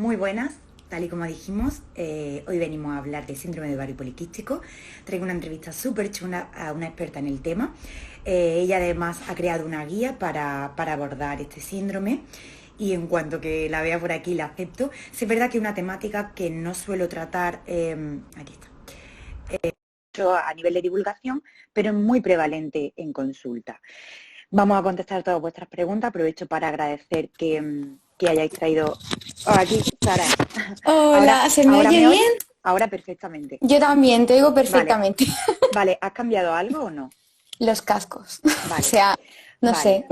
Muy buenas, tal y como dijimos, hoy venimos a hablar de síndrome de ovario poliquístico. Traigo una entrevista súper chula a una experta en el tema. Ella además ha creado una guía para abordar este síndrome y en cuanto que la vea por aquí la acepto. Sí, es verdad que es una temática que no suelo tratar, aquí está, a nivel de divulgación, pero es muy prevalente en consulta. Vamos a contestar todas vuestras preguntas. Aprovecho para agradecer que hayáis traído... Oh, aquí, Sara. Hola, ¿se me ¿Ahora oye me bien? oyes? Ahora perfectamente. Yo también, te oigo Vale, perfectamente. vale. ¿Has cambiado algo o no? Los cascos. O Vale, sea, no vale. sé.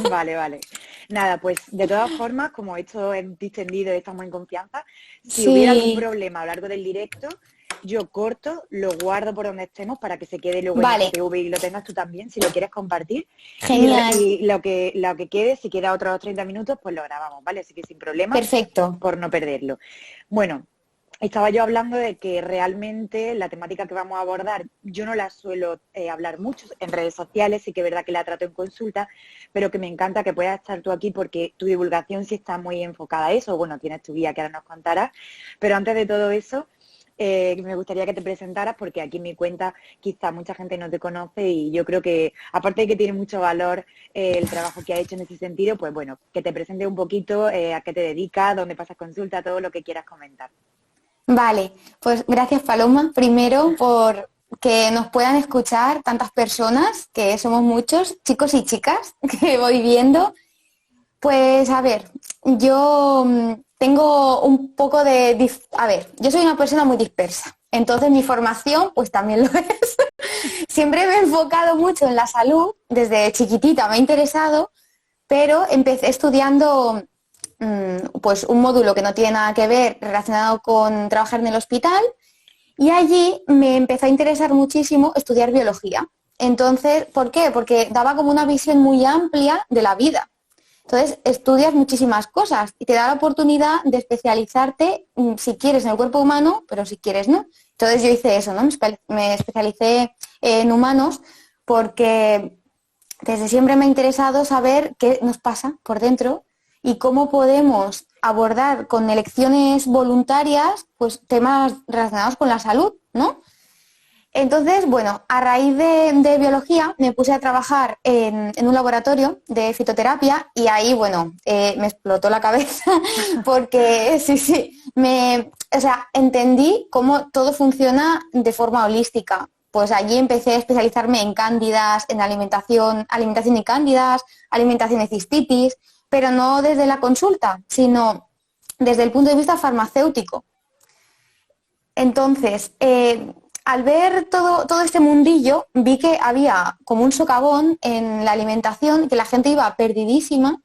Vale, vale. Nada, pues de todas formas, como esto es distendido y estamos en confianza, si hubiera algún Sí, problema a lo largo del directo, yo corto, lo guardo por donde estemos para que se quede luego en vale, FTV y lo tengas tú también, si lo quieres compartir. genial, Y lo que quede, si queda otros 30 minutos, pues lo grabamos, ¿vale? Así que sin problema, perfecto. por no perderlo. Bueno, estaba yo hablando de que realmente la temática que vamos a abordar, yo no la suelo hablar mucho en redes sociales, sí que es verdad que la trato en consulta, pero que me encanta que puedas estar tú aquí porque tu divulgación sí está muy enfocada a eso. Bueno, tienes tu guía que ahora nos contarás, pero antes de todo eso, me gustaría que te presentaras porque aquí en mi cuenta quizá mucha gente no te conoce y yo creo que, aparte de que tiene mucho valor el trabajo que ha hecho en ese sentido, pues bueno, que te presente un poquito a qué te dedicas, dónde pasas consulta, todo lo que quieras comentar. Vale, pues gracias Paloma, primero por que nos puedan escuchar tantas personas, que somos muchos, chicos y chicas, que voy viendo. Pues a ver, yo tengo un poco de... A ver, yo soy una persona muy dispersa, entonces mi formación pues también lo es. Siempre me he enfocado mucho en la salud, desde chiquitita me ha interesado, pero empecé estudiando pues un módulo que no tiene nada que ver relacionado con trabajar en el hospital y allí me empezó a interesar muchísimo estudiar biología. Entonces, ¿por qué? Porque daba como una visión muy amplia de la vida. Entonces, estudias muchísimas cosas y te da la oportunidad de especializarte, si quieres, en el cuerpo humano, pero si quieres, no. Entonces, yo hice eso, ¿no? Me especialicé en humanos porque desde siempre me ha interesado saber qué nos pasa por dentro y cómo podemos abordar con elecciones voluntarias, pues temas relacionados con la salud, ¿no? Entonces, bueno, a raíz de biología me puse a trabajar en un laboratorio de fitoterapia y ahí, bueno, me explotó la cabeza porque sí, o sea, entendí cómo todo funciona de forma holística. Pues allí empecé a especializarme en cándidas, en alimentación y cándidas, alimentación y cistitis, pero no desde la consulta, sino desde el punto de vista farmacéutico. Entonces, al ver todo este mundillo, vi que había como un socavón en la alimentación, que la gente iba perdidísima,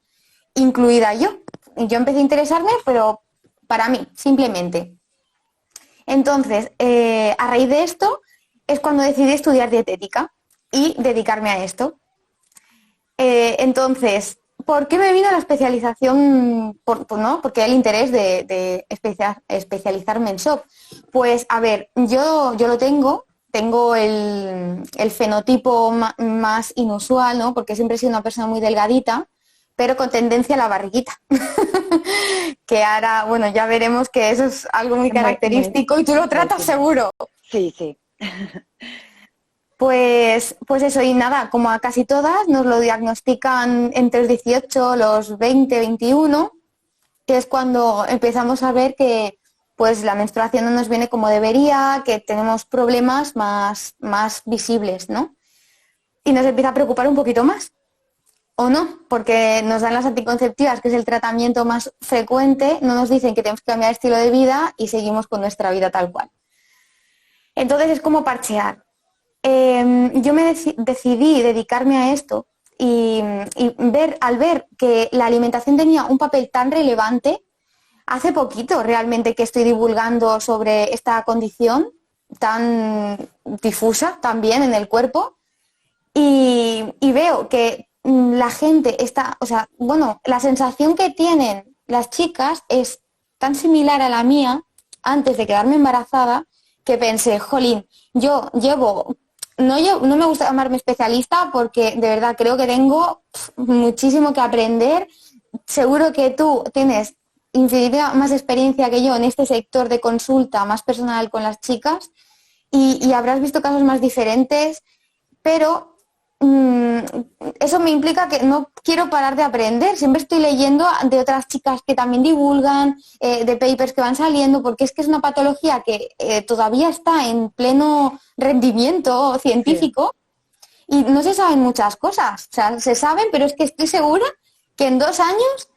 incluida yo. Y yo empecé a interesarme, pero para mí, simplemente. Entonces, a raíz de esto, es cuando decidí estudiar dietética y dedicarme a esto. Entonces, ¿por qué me vino la especialización? ¿No? Porque el interés de especializarme en SOP. Pues, a ver, yo lo tengo el fenotipo más inusual, ¿no? Porque siempre he sido una persona muy delgadita, pero con tendencia a la barriguita. Que ahora, bueno, ya veremos que eso es algo muy Es muy, característico y tú lo muy tratas típico. seguro. Sí, sí. Pues eso, y nada, como a casi todas, nos lo diagnostican entre los 18, los 20, 21, que es cuando empezamos a ver que pues la menstruación no nos viene como debería, que tenemos problemas más visibles, ¿no? Y nos empieza a preocupar un poquito más, ¿o no? Porque nos dan las anticonceptivas, que es el tratamiento más frecuente, no nos dicen que tenemos que cambiar estilo de vida y seguimos con nuestra vida tal cual. Entonces es como parchear. Yo decidí dedicarme a esto y al ver que la alimentación tenía un papel tan relevante, hace poquito realmente que estoy divulgando sobre esta condición tan difusa también en el cuerpo y veo que la gente está, o sea, bueno, la sensación que tienen las chicas es tan similar a la mía antes de quedarme embarazada que pensé, jolín, yo llevo, no me gusta llamarme especialista porque de verdad creo que tengo muchísimo que aprender. Seguro que tú tienes infinita más experiencia que yo en este sector de consulta más personal con las chicas y habrás visto casos más diferentes, pero eso me implica que no quiero parar de aprender. Siempre estoy leyendo de otras chicas que también divulgan, de papers que van saliendo, porque es que es una patología que todavía está en pleno rendimiento Sí. científico y no se saben muchas cosas. O sea, se saben, pero es que estoy segura que en 2 años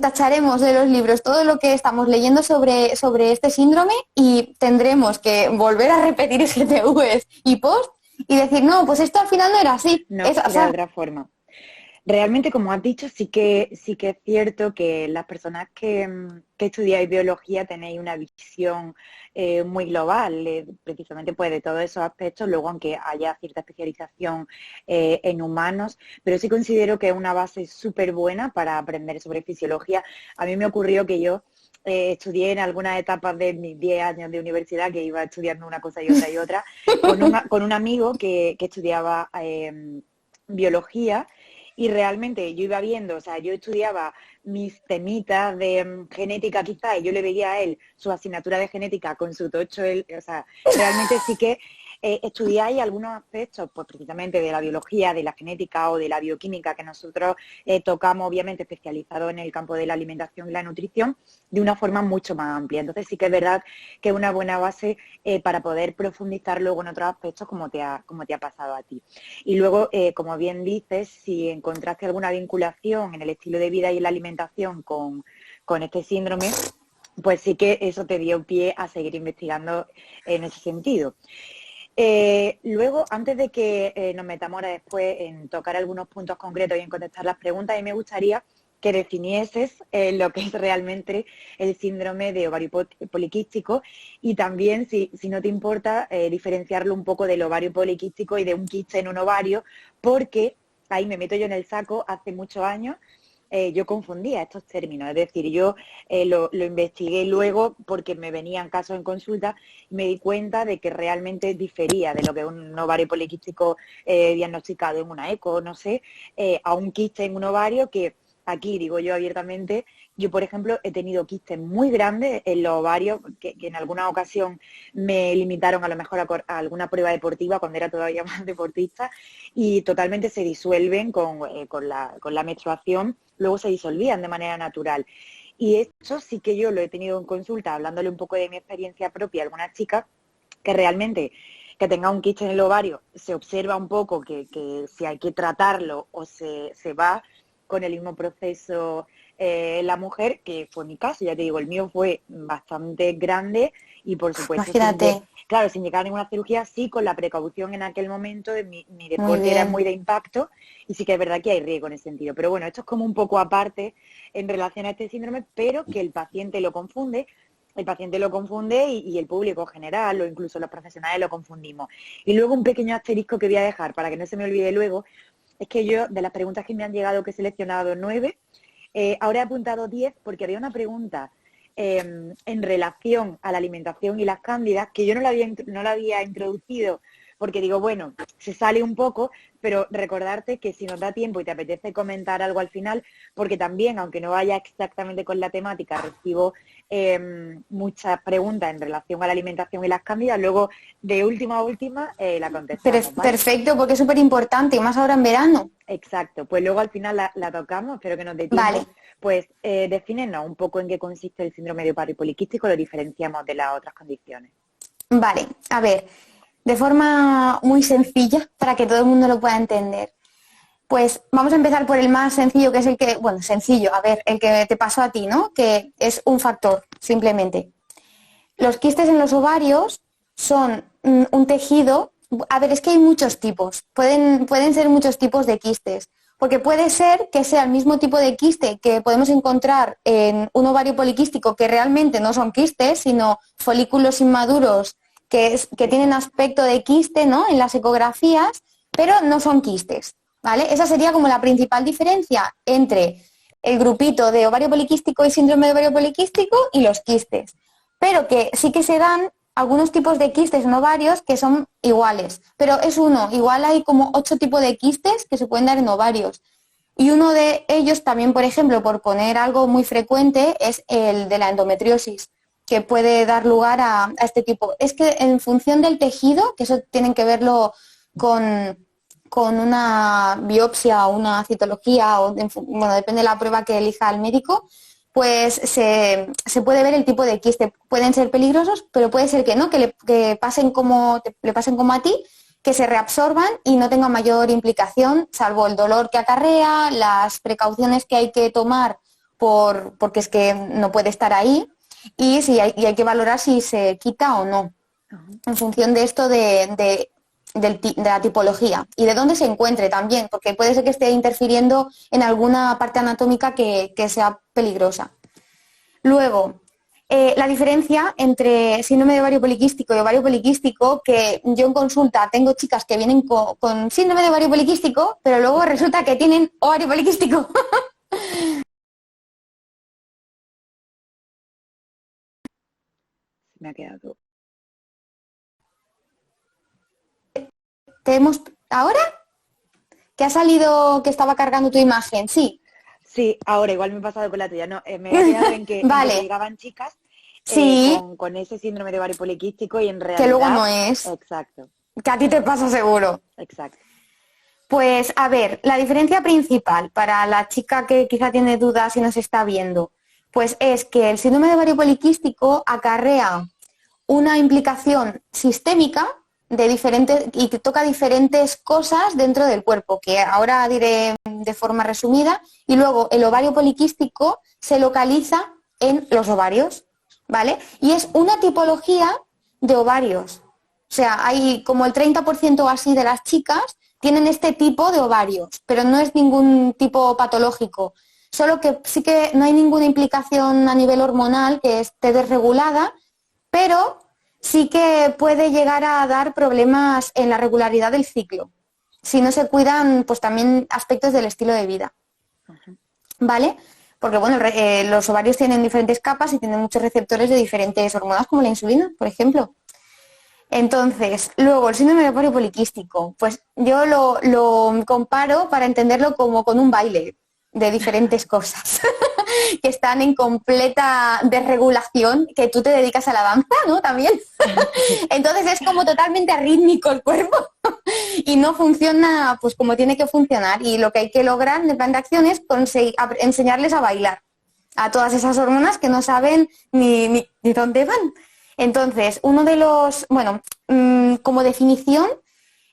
tacharemos de los libros todo lo que estamos leyendo sobre este síndrome y tendremos que volver a repetir STVs y post y decir, no, pues esto al final no era así. No, O era de sea, otra forma. Realmente, como has dicho, sí que es cierto que las personas que estudiáis biología tenéis una visión muy global, precisamente pues de todos esos aspectos, luego aunque haya cierta especialización en humanos, pero sí considero que es una base súper buena para aprender sobre fisiología. A mí me ocurrió que yo estudié en algunas etapas de mis 10 años de universidad, que iba estudiando una cosa y otra, con un amigo que estudiaba biología. Y realmente yo iba viendo, o sea, yo estudiaba mis temitas de genética quizá, y yo le veía a él su asignatura de genética con su tocho, o sea, realmente sí que estudiáis algunos aspectos, pues precisamente de la biología, de la genética o de la bioquímica que nosotros tocamos, obviamente especializado en el campo de la alimentación y la nutrición, de una forma mucho más amplia. Entonces sí que es verdad que es una buena base para poder profundizar luego en otros aspectos como te ha pasado a ti. Y luego, como bien dices, si encontraste alguna vinculación en el estilo de vida y en la alimentación con este síndrome, pues sí que eso te dio pie a seguir investigando en ese sentido. Luego, antes de que nos metamos ahora después en tocar algunos puntos concretos y en contestar las preguntas, a mí me gustaría que definieses lo que es realmente el síndrome de ovario poliquístico y también, si no te importa, diferenciarlo un poco del ovario poliquístico y de un quiste en un ovario, porque ahí me meto yo en el saco. Hace muchos años yo confundía estos términos, es decir, yo lo investigué luego porque me venían casos en consulta y me di cuenta de que realmente difería de lo que es un ovario poliquístico diagnosticado en una eco, no sé, a un quiste en un ovario que aquí, digo yo abiertamente, yo por ejemplo he tenido quistes muy grandes en los ovarios que en alguna ocasión me limitaron a lo mejor a alguna prueba deportiva cuando era todavía más deportista y totalmente se disuelven con la menstruación, luego se disolvían de manera natural. Y esto sí que yo lo he tenido en consulta, hablándole un poco de mi experiencia propia a algunas chicas, que realmente que tenga un quiste en el ovario, se observa un poco que si hay que tratarlo o se va con el mismo proceso la mujer, que fue mi caso, ya te digo, el mío fue bastante grande y por supuesto imagínate, claro, sin llegar a ninguna cirugía, sí con la precaución en aquel momento, mi muy deporte era muy bien. de impacto y sí que es verdad que hay riesgo en ese sentido. Pero bueno, esto es como un poco aparte en relación a este síndrome, pero que el paciente lo confunde y el público general o incluso los profesionales lo confundimos. Y luego un pequeño asterisco que voy a dejar para que no se me olvide luego, es que yo, de las preguntas que me han llegado, que he seleccionado 9, ahora he apuntado 10 porque había una pregunta en relación a la alimentación y las cándidas que yo no la había introducido porque digo, bueno, se sale un poco, pero recordarte que si nos da tiempo y te apetece comentar algo al final, porque también, aunque no vaya exactamente con la temática, recibo muchas preguntas en relación a la alimentación y las cándidas, luego de última a última la contestamos, ¿vale? Perfecto, porque es súper importante, y más ahora en verano. Exacto, pues luego al final la tocamos, espero que nos dé tiempo. Vale, Pues defínenos un poco en qué consiste el síndrome de ovario poliquístico, lo diferenciamos de las otras condiciones. vale. A ver, de forma muy sencilla, para que todo el mundo lo pueda entender. Pues vamos a empezar por el más sencillo, que es el que, bueno, sencillo, a ver, el que te pasó a ti, ¿no? Que es un factor, simplemente. Los quistes en los ovarios son un tejido, a ver, es que hay muchos tipos, pueden ser muchos tipos de quistes, porque puede ser que sea el mismo tipo de quiste que podemos encontrar en un ovario poliquístico, que realmente no son quistes, sino folículos inmaduros que tienen Exacto. aspecto de quiste, ¿no? En las ecografías, pero no son quistes, ¿vale? Esa sería como la principal diferencia entre el grupito de ovario poliquístico y síndrome de ovario poliquístico y los quistes, pero que sí que se dan algunos tipos de quistes en ovarios que son iguales, pero es uno, igual hay como 8 tipos de quistes que se pueden dar en ovarios. Y uno de ellos también, por ejemplo, por poner algo muy frecuente, es el de la endometriosis, que puede dar lugar a este tipo. Es que en función del tejido, que eso tienen que verlo con, con una biopsia o una citología, o bueno, depende de la prueba que elija el médico, pues se puede ver el tipo de quiste. Pueden ser peligrosos, pero puede ser que no, que pasen le pasen como a ti, que se reabsorban y no tengan mayor implicación, salvo el dolor que acarrea, las precauciones que hay que tomar porque es que no puede estar ahí y hay que valorar si se quita o no, en función de esto de la tipología y de dónde se encuentre también, porque puede ser que esté interfiriendo en alguna parte anatómica que sea peligrosa. Luego, la diferencia entre síndrome de ovario poliquístico y ovario poliquístico, que yo en consulta tengo chicas que vienen con síndrome de ovario poliquístico, pero luego resulta que tienen ovario poliquístico. Me ha quedado. ¿Ahora? ¿Que ha salido que estaba cargando tu imagen? Sí. Sí, ahora igual me he pasado con la tuya. No, me había quedado en que te Vale. llegaban chicas Sí, con ese síndrome de ovario poliquístico y en que luego realidad, no es. exacto, Que a ti te pasa seguro. exacto. Pues a ver, la diferencia principal para la chica que quizá tiene dudas y nos está viendo, pues es que el síndrome de ovario poliquístico acarrea una implicación sistémica de diferentes y que toca diferentes cosas dentro del cuerpo, que ahora diré de forma resumida, y luego el ovario poliquístico se localiza en los ovarios, ¿vale? Y es una tipología de ovarios. O sea, hay como el 30% o así de las chicas tienen este tipo de ovarios, pero no es ningún tipo patológico. Solo que sí que no hay ninguna implicación a nivel hormonal que esté desregulada, pero sí que puede llegar a dar problemas en la regularidad del ciclo. Si no se cuidan, pues también aspectos del estilo de vida. ¿Vale? Porque bueno, los ovarios tienen diferentes capas y tienen muchos receptores de diferentes hormonas, como la insulina, por ejemplo. Entonces, luego el síndrome de ovario poliquístico, pues yo lo comparo para entenderlo como con un baile de diferentes cosas que están en completa desregulación, que tú te dedicas a la danza, ¿no? También. Entonces es como totalmente arrítmico el cuerpo y no funciona pues como tiene que funcionar. Y lo que hay que lograr en el plan de acción es enseñarles a bailar a todas esas hormonas que no saben ni dónde van. Entonces, uno de los, bueno, como definición,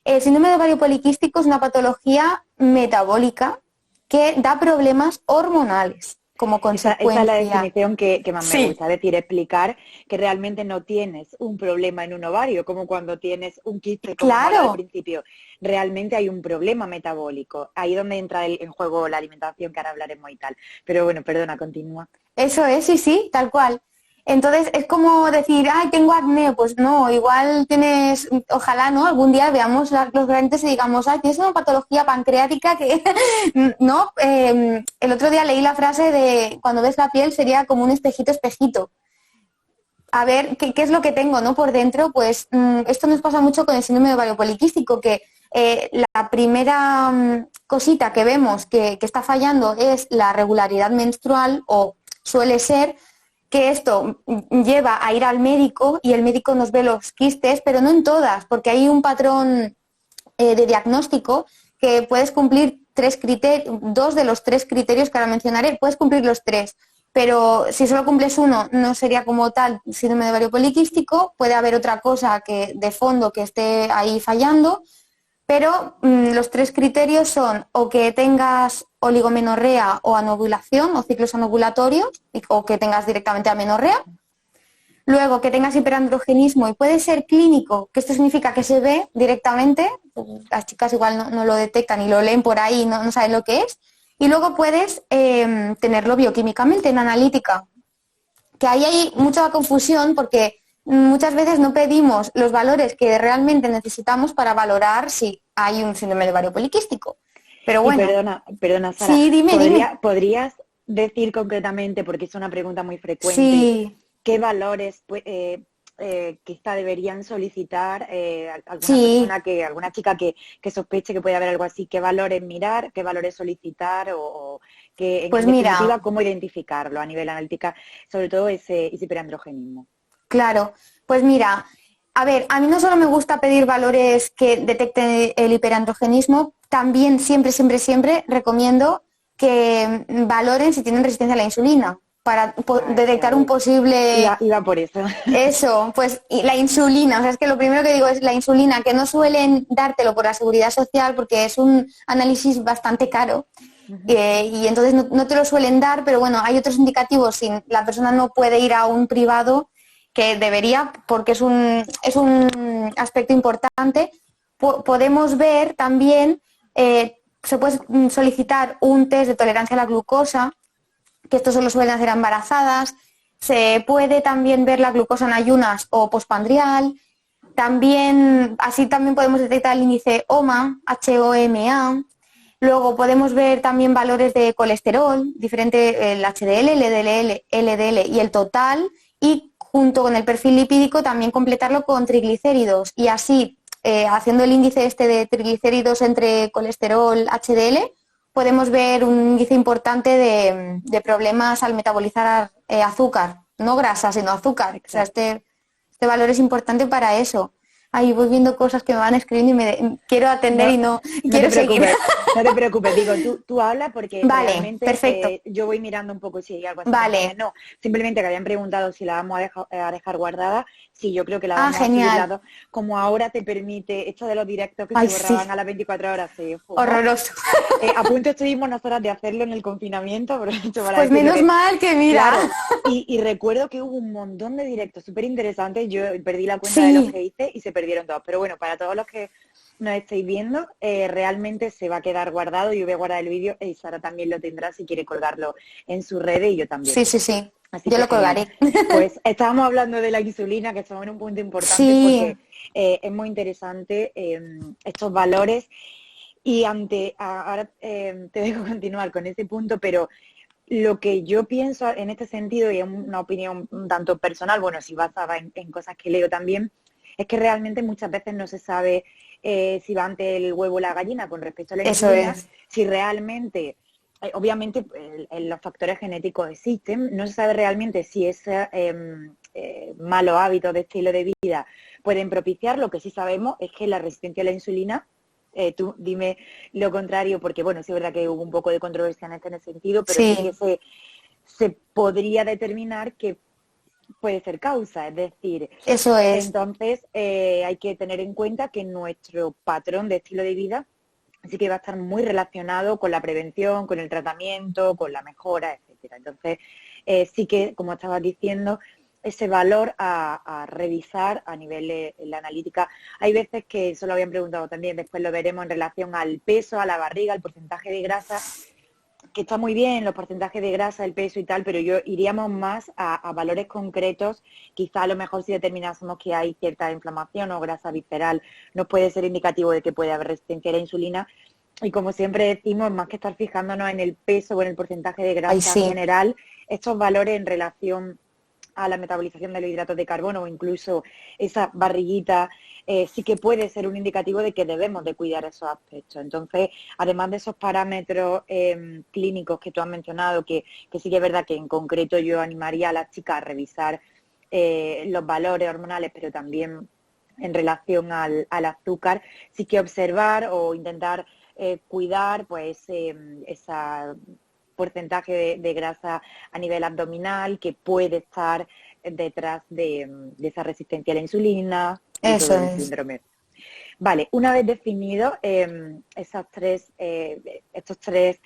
el síndrome de ovario poliquístico es una patología metabólica que da problemas hormonales como Esa es la consecuencia. definición que más me Sí, gusta, es decir, explicar que realmente no tienes un problema en un ovario, como cuando tienes un quiste, como hemos hablado al claro, principio. Realmente hay un problema metabólico. Ahí es donde entra en juego la alimentación, que ahora hablaremos y tal. Pero bueno, perdona, continúa. eso es, sí, sí, tal cual. Entonces es como decir, ay, tengo acné, pues no, igual tienes, ojalá, ¿no? Algún día veamos los grandes y digamos, ay, tienes una patología pancreática que, no, el otro día leí la frase de cuando ves la piel sería como un espejito, espejito. A ver, ¿qué es lo que tengo, ¿no? Por dentro, pues esto nos pasa mucho con el síndrome de ovario poliquístico, que la primera cosita que vemos que está fallando es la regularidad menstrual o suele ser que esto lleva a ir al médico y el médico nos ve los quistes, pero no en todas, porque hay un patrón de diagnóstico que puedes cumplir dos de los tres criterios que ahora mencionaré, puedes cumplir los tres, pero si solo cumples uno no sería como tal síndrome de ovario poliquístico, puede haber otra cosa que de fondo que esté ahí fallando, pero los tres criterios son o que tengas oligomenorrea o anovulación o ciclos anovulatorios o que tengas directamente amenorrea. Luego, que tengas hiperandrogenismo y puede ser clínico, que esto significa que se ve directamente, las chicas igual no lo detectan y lo leen por ahí, no saben lo que es. Y luego puedes tenerlo bioquímicamente en analítica, que ahí hay mucha confusión porque muchas veces no pedimos los valores que realmente necesitamos para valorar si hay un síndrome de ovario poliquístico. Pero Y bueno, perdona, Sara, sí, dime. ¿podrías decir concretamente, porque es una pregunta muy frecuente, Sí, qué valores quizá deberían solicitar Sí, alguna chica que sospeche que puede haber algo así, qué valores mirar, qué valores solicitar o que pues en mira, definitiva cómo identificarlo a nivel analítica, sobre todo ese hiperandrogenismo. claro, pues mira, a ver, a mí no solo me gusta pedir valores que detecten el hiperandrogenismo, también siempre, siempre, siempre recomiendo que valoren si tienen resistencia a la insulina para detectar un posible. Iba por eso. Eso, pues y la insulina, o sea, es que lo primero que digo es la insulina, que no suelen dártelo por la seguridad social porque es un análisis bastante caro Ujú. y entonces no te lo suelen dar, pero bueno, hay otros indicativos, si la persona no puede ir a un privado, que debería, porque es un aspecto importante, podemos ver también, se puede solicitar un test de tolerancia a la glucosa, que esto solo suelen hacer a embarazadas. Se puede también ver la glucosa en ayunas o postpandrial. También, así también podemos detectar el índice HOMA, HOMA. Luego podemos ver también valores de colesterol, diferente el HDL, LDL, LDL y el total. Y junto con el perfil lipídico también completarlo con triglicéridos. Y así, haciendo el índice este de triglicéridos entre colesterol, HDL, podemos ver un índice importante de problemas al metabolizar azúcar, no grasa, sino azúcar. O sea, Exacto. este valor es importante para eso. Ahí voy viendo cosas que me van escribiendo y quiero atender No, y no no te quiero seguir. preocupes, no te preocupes. Digo, tú hablas porque Vale, realmente perfecto. yo voy mirando un poco si hay algo así que me Vale. dices, no, simplemente que habían preguntado si la vamos a dejar guardada. Sí, yo creo que la Ah, vamos a subir las genial. dos. Como ahora te permite, esto de los directos que se Ay, borraban sí. a las 24 horas, se fumó. Horroroso. A punto estuvimos nosotras de hacerlo en el confinamiento, aprovecho para Pues decirlo menos que, mal que mira. claro, y recuerdo que hubo un montón de directos súper interesantes, yo perdí la cuenta de los Sí, que hice y se perdieron todos, pero bueno, para todos los que nos estáis viendo, realmente se va a quedar guardado, yo voy a guardar el vídeo y Sara también lo tendrá si quiere colgarlo en sus redes y yo también. sí, sí, sí. Así Yo que lo genial. colgaré. Pues estábamos hablando de la insulina, que estamos en un punto importante Sí, porque es muy interesante estos valores y ahora te dejo continuar con ese punto, pero lo que yo pienso en este sentido, y es una opinión un tanto personal, bueno, si basada en cosas que leo también, es que realmente muchas veces no se sabe si va ante el huevo o la gallina con respecto a la eso insulina, es. si realmente, obviamente los factores genéticos existen, no se sabe realmente si ese malos hábitos de estilo de vida pueden propiciar. Lo que sí sabemos es que la resistencia a la insulina, tú dime lo contrario, porque bueno, sí es verdad que hubo un poco de controversia en ese sentido, pero sí que Sí, se podría determinar que puede ser causa, es decir, eso es. entonces hay que tener en cuenta que nuestro patrón de estilo de vida sí que va a estar muy relacionado con la prevención, con el tratamiento, con la mejora, etcétera. Entonces, sí que, como estabas diciendo, ese valor a revisar a nivel de la analítica. Hay veces que, eso lo habían preguntado también, después lo veremos en relación al peso, a la barriga, al porcentaje de grasa, que está muy bien los porcentajes de grasa, el peso y tal, pero yo iríamos más a valores concretos. Quizá a lo mejor si determinásemos que hay cierta inflamación o grasa visceral, nos puede ser indicativo de que puede haber resistencia a la insulina. Y como siempre decimos, más que estar fijándonos en el peso o en el porcentaje de Ay, grasa sí. general, estos valores en relación a la metabolización de los hidratos de carbono o incluso esa barriguita, sí que puede ser un indicativo de que debemos de cuidar esos aspectos. Entonces, además de esos parámetros clínicos que tú has mencionado, que sí que es verdad que en concreto yo animaría a las chicas a revisar los valores hormonales, pero también en relación al azúcar, sí que observar o intentar cuidar pues esa porcentaje de grasa a nivel abdominal que puede estar detrás de esa resistencia a la insulina y Eso todo el es. síndrome. Vale, una vez definido estos tres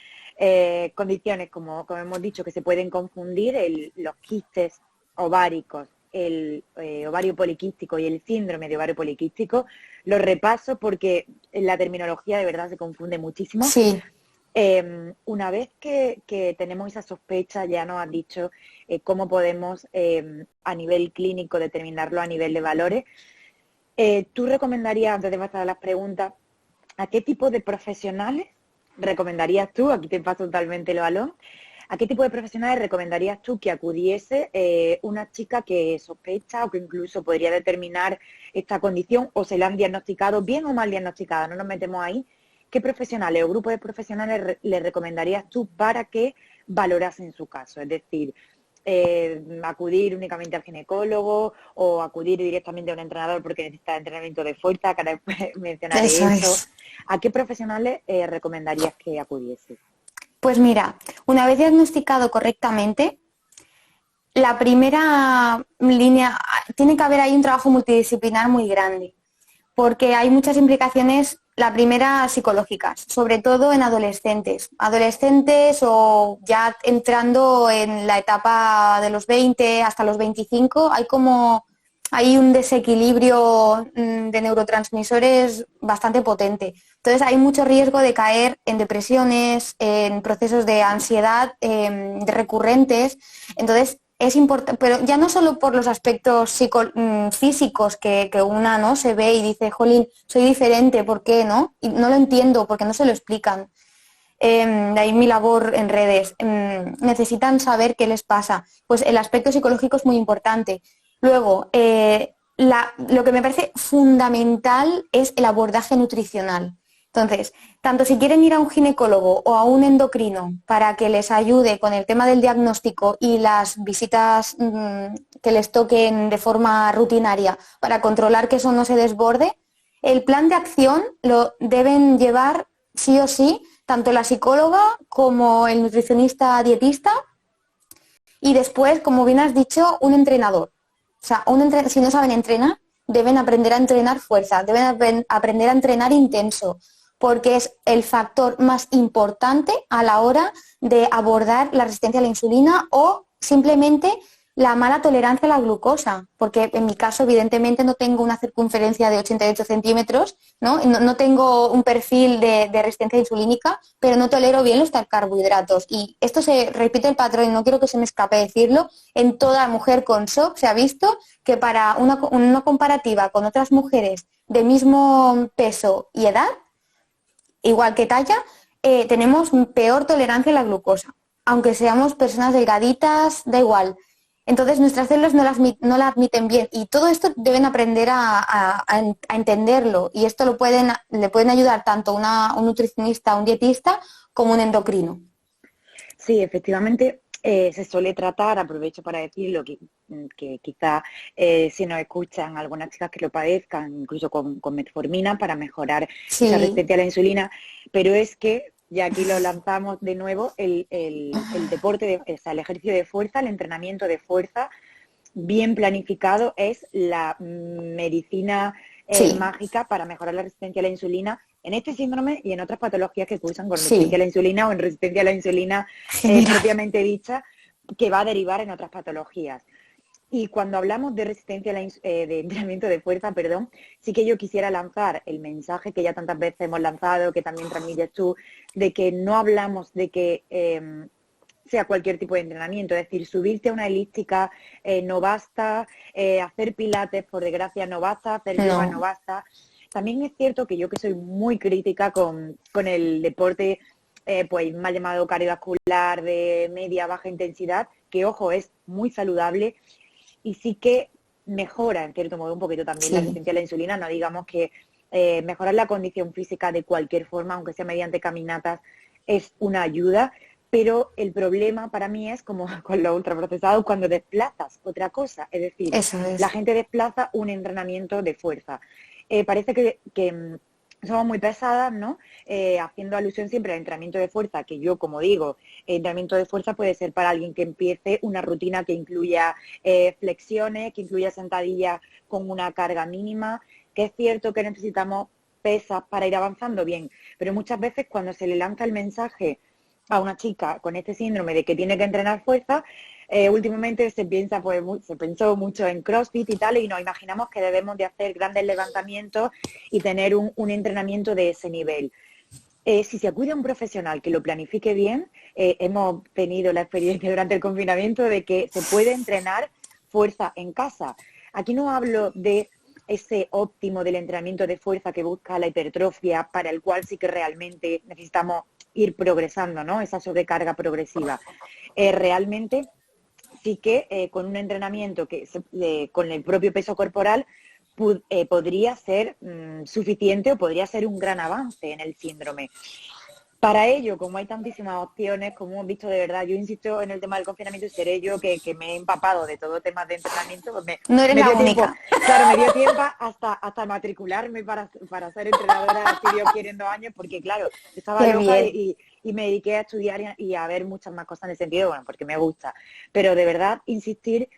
condiciones, como hemos dicho, que se pueden confundir, los quistes ováricos, el ovario poliquístico y el síndrome de ovario poliquístico, los repaso porque la terminología de verdad se confunde muchísimo. Sí, Una vez que tenemos esa sospecha, ya nos has dicho cómo podemos a nivel clínico determinarlo a nivel de valores. ¿Tú recomendarías, antes de pasar a las preguntas, a qué tipo de profesionales recomendarías tú, aquí te paso totalmente el balón, ¿A qué tipo de profesionales recomendarías tú que acudiese una chica que sospecha o que incluso podría determinar esta condición o se la han diagnosticado bien o mal diagnosticada? No nos metemos ahí. ¿Qué profesionales o grupos de profesionales le recomendarías tú para que valorasen su caso? Es decir, acudir únicamente al ginecólogo o acudir directamente a un entrenador porque necesita entrenamiento de fuerza, que ahora mencionaré Eso eso. es. ¿A qué profesionales recomendarías que acudiese? Pues mira, una vez diagnosticado correctamente, la primera línea, tiene que haber ahí un trabajo multidisciplinar muy grande, porque hay muchas implicaciones, la primera psicológicas, sobre todo en adolescentes o ya entrando en la etapa de los 20 hasta los 25, hay un desequilibrio de neurotransmisores bastante potente. Entonces hay mucho riesgo de caer en depresiones, en procesos de ansiedad recurrentes. Entonces es importante, pero ya no solo por los aspectos físicos que una no se ve y dice, jolín, soy diferente, ¿por qué no? Y no lo entiendo porque no se lo explican. De ahí mi labor en redes. Necesitan saber qué les pasa. Pues el aspecto psicológico es muy importante. Luego, lo que me parece fundamental es el abordaje nutricional. Entonces, tanto si quieren ir a un ginecólogo o a un endocrino para que les ayude con el tema del diagnóstico y las visitas que les toquen de forma rutinaria para controlar que eso no se desborde, el plan de acción lo deben llevar sí o sí tanto la psicóloga como el nutricionista dietista y después, como bien has dicho, un entrenador. O sea, si no saben entrenar, deben aprender a entrenar fuerza, deben aprender a entrenar intenso, porque es el factor más importante a la hora de abordar la resistencia a la insulina o simplemente la mala tolerancia a la glucosa, porque en mi caso evidentemente no tengo una circunferencia de 88 centímetros, no tengo un perfil de resistencia insulínica, pero no tolero bien los carbohidratos. Y esto se repite el patrón, y no quiero que se me escape decirlo, en toda mujer con SOP se ha visto que para una comparativa con otras mujeres de mismo peso y edad, igual que talla, tenemos peor tolerancia a la glucosa, aunque seamos personas delgaditas, da igual. Entonces nuestras células no la admiten bien y todo esto deben aprender a entenderlo y esto le pueden ayudar tanto un nutricionista, un dietista como un endocrino. Sí, efectivamente se suele tratar, aprovecho para decirlo, que quizá si nos escuchan algunas chicas que lo padezcan, incluso con metformina para mejorar esa Sí, resistencia a la insulina, pero es que, ya aquí lo lanzamos de nuevo, el deporte, o sea, el ejercicio de fuerza, el entrenamiento de fuerza, bien planificado, es la medicina sí, mágica para mejorar la resistencia a la insulina en este síndrome y en otras patologías que cursan con resistencia a sí, la insulina o en resistencia a la insulina general. propiamente dicha, que va a derivar en otras patologías. Y cuando hablamos de resistencia a de entrenamiento de fuerza, perdón, sí que yo quisiera lanzar el mensaje que ya tantas veces hemos lanzado, que también transmites tú, de que no hablamos de que sea cualquier tipo de entrenamiento, es decir, subirte a una elíptica no basta, hacer pilates por desgracia no basta, hacer yoga no No, basta. También es cierto que yo que soy muy crítica con el deporte pues mal llamado cardiovascular de media baja intensidad, que ojo, es muy saludable y sí que mejora en cierto modo un poquito también la sí, resistencia a la insulina, no digamos que mejorar la condición física de cualquier forma, aunque sea mediante caminatas, es una ayuda, pero el problema para mí es como con los ultraprocesados cuando desplazas otra cosa, es decir, eso la es. gente desplaza un entrenamiento de fuerza. Parece que somos muy pesadas, ¿no? Haciendo alusión siempre al entrenamiento de fuerza, que yo, como digo, entrenamiento de fuerza puede ser para alguien que empiece una rutina que incluya flexiones, que incluya sentadillas con una carga mínima, que es cierto que necesitamos pesas para ir avanzando bien, pero muchas veces cuando se le lanza el mensaje a una chica con este síndrome de que tiene que entrenar fuerza, últimamente se pensó mucho en CrossFit y tal, y nos imaginamos que debemos de hacer grandes levantamientos y tener un entrenamiento de ese nivel. Si se acude a un profesional que lo planifique bien, hemos tenido la experiencia durante el confinamiento de que se puede entrenar fuerza en casa. Aquí no hablo de ese óptimo del entrenamiento de fuerza que busca la hipertrofia, para el cual sí que realmente necesitamos ir progresando, ¿no? Esa sobrecarga progresiva. realmente sí que con un entrenamiento con el propio peso corporal podría ser suficiente o podría ser un gran avance en el síndrome. Para ello, como hay tantísimas opciones, como hemos visto, de verdad, yo insisto en el tema del confinamiento y seré yo que me he empapado de todo temas de entrenamiento, pues no eres me la dio única. tiempo, claro, me dio tiempo hasta matricularme para ser entrenadora, si Dios quiere, en 2 años, porque claro, estaba Qué loca bien. y me dediqué a estudiar y a ver muchas más cosas en el sentido, bueno, porque me gusta, pero de verdad insistir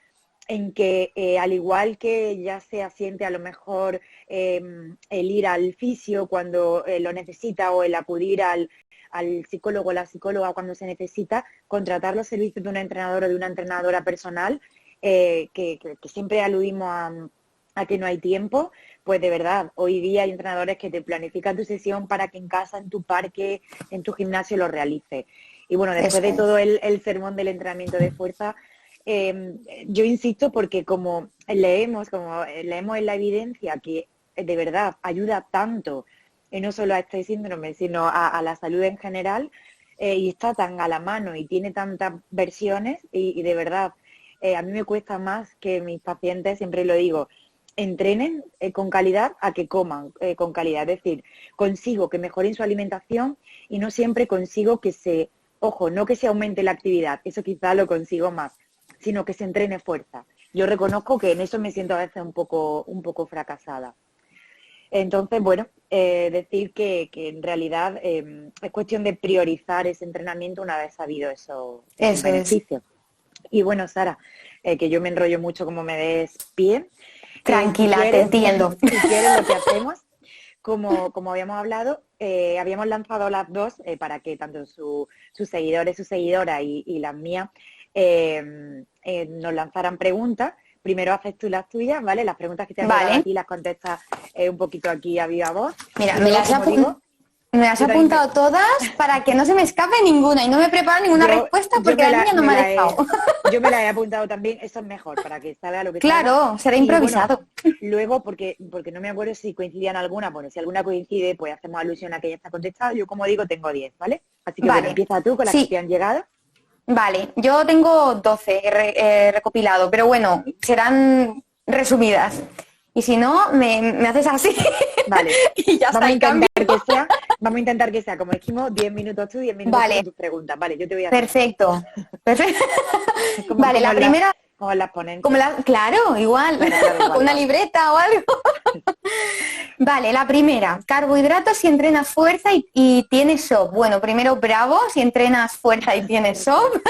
en que al igual que ya se asiente a lo mejor el ir al fisio cuando lo necesita o el acudir al psicólogo o la psicóloga cuando se necesita, contratar los servicios de un entrenador o de una entrenadora personal, que siempre aludimos a que no hay tiempo, pues de verdad, hoy día hay entrenadores que te planifican tu sesión para que en casa, en tu parque, en tu gimnasio lo realices. Y bueno, después Eso de todo es. el sermón del entrenamiento de fuerza, yo insisto porque como leemos en la evidencia que de verdad ayuda tanto, no solo a este síndrome, sino a la salud en general, y está tan a la mano y tiene tantas versiones, y de verdad, a mí me cuesta más que mis pacientes, siempre lo digo, entrenen con calidad a que coman con calidad. Es decir, consigo que mejoren su alimentación y no siempre consigo ojo, no que se aumente la actividad, eso quizá lo consigo más, sino que se entrene fuerza. Yo reconozco que en eso me siento a veces un poco fracasada. Entonces, bueno, decir que en realidad es cuestión de priorizar ese entrenamiento una vez sabido esos Eso es. beneficios. Y bueno, Sara, que yo me enrollo mucho como me des pie. Si Tranquila, te quieres, entiendo. si quieres lo que hacemos, como habíamos hablado, habíamos lanzado las dos para que tanto sus seguidores, su seguidora y las mías nos lanzaran preguntas. Primero haces tú las tuyas, ¿vale? Las preguntas que te han llegado a Vale. ti las contestas un poquito aquí a viva voz. Mira, Y luego, como digo, me las he yo también apuntado todas para que no se me escape ninguna y no me preparo ninguna respuesta yo porque la niña no me ha dejado. yo me la he apuntado también, eso es mejor, para que salga lo que salga. Claro, será Y bueno, improvisado. luego, porque no me acuerdo si coincidían algunas, bueno, si alguna coincide, pues hacemos alusión a que ya está contestada. Yo, como digo, tengo 10, ¿vale? Así que bueno, Vale. empieza tú con las que te Sí, han llegado. vale. Yo tengo 12 recopilado, pero bueno, serán resumidas. Y si no, me haces así Vale, y ya está vamos a el cambio. intentar que sea, como dijimos, 10 minutos tú, 10 minutos tú Vale, con tus preguntas. Vale, yo te voy a hacer. perfecto. Perfecto. Como, Vale, como, la en las, primera, como en las ponencias. claro, igual, Claro, igual, una igual. libreta o algo. Vale, la primera, carbohidratos si entrenas fuerza y tienes SOP. Bueno, primero bravo si entrenas fuerza y tienes SOP,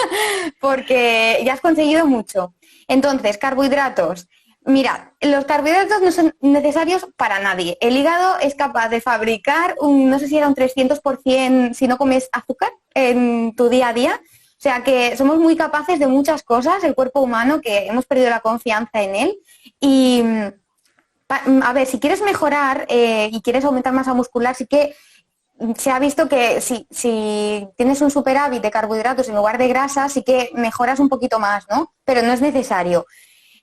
porque ya has conseguido mucho. Entonces, carbohidratos. Mira, los carbohidratos no son necesarios para nadie. El hígado es capaz de fabricar no sé si era un 300% si no comes azúcar en tu día a día. O sea que somos muy capaces de muchas cosas, el cuerpo humano, que hemos perdido la confianza en él. Y a ver, si quieres mejorar y quieres aumentar masa muscular, sí que se ha visto que si tienes un superávit de carbohidratos en lugar de grasa, sí que mejoras un poquito más, ¿no? Pero no es necesario.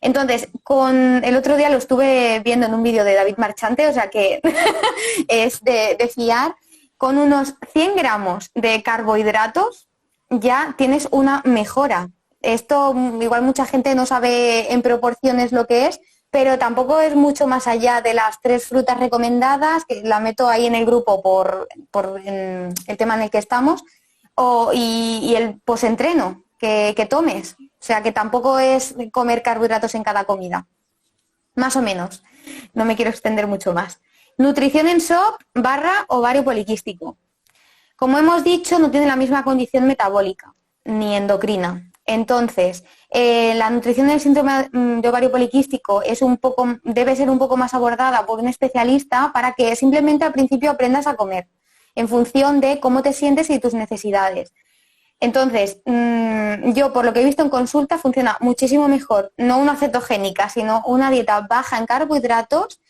Entonces, el otro día lo estuve viendo en un vídeo de David Marchante, o sea que es de fiar, con unos 100 gramos de carbohidratos ya tienes una mejora. Esto igual mucha gente no sabe en proporciones lo que es, pero tampoco es mucho más allá de las 3 frutas recomendadas, que la meto ahí en el grupo por el tema en el que estamos, y el posentreno que tomes. O sea que tampoco es comer carbohidratos en cada comida. Más o menos. No me quiero extender mucho más. Nutrición en SOP / ovario poliquístico. Como hemos dicho, no tiene la misma condición metabólica ni endocrina. Entonces, la nutrición del síndrome de ovario poliquístico debe ser un poco más abordada por un especialista para que simplemente al principio aprendas a comer en función de cómo te sientes y tus necesidades. Entonces, yo por lo que he visto en consulta funciona muchísimo mejor, no una cetogénica, sino una dieta baja en carbohidratos,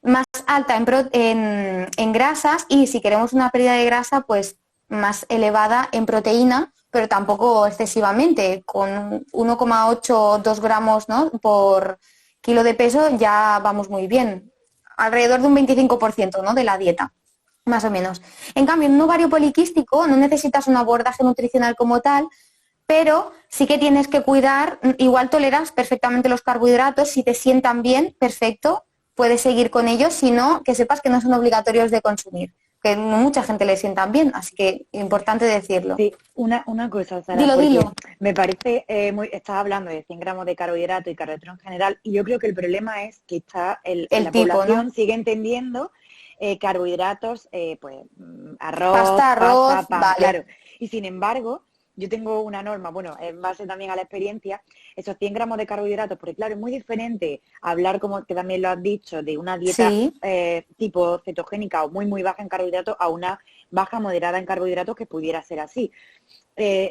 más alta en grasas y si queremos una pérdida de grasa, pues más elevada en proteína, pero tampoco excesivamente, con 1,8 o 2 gramos, ¿no?, por kilo de peso ya vamos muy bien, alrededor de un 25%, ¿no?, de la dieta, más o menos. En cambio, en un ovario poliquístico no necesitas un abordaje nutricional como tal, pero sí que tienes que cuidar, igual toleras perfectamente los carbohidratos, si te sientan bien, perfecto, puedes seguir con ellos, si no, que sepas que no son obligatorios de consumir, que no mucha gente le sientan bien, así que importante decirlo. Sí, una cosa, Sara, Dilo, porque dilo. me parece estás hablando de 100 gramos de carbohidrato y carbohidrato en general, y yo creo que el problema es que El la tipo, ¿no? población sigue entendiendo carbohidratos, arroz, Pasta, pasta, arroz, pan, vale. claro. Y sin embargo, yo tengo una norma, bueno, en base también a la experiencia, esos 100 gramos de carbohidratos, porque claro, es muy diferente hablar, como que también lo has dicho, de una dieta Sí, tipo cetogénica o muy, muy baja en carbohidratos a una baja moderada en carbohidratos que pudiera ser así.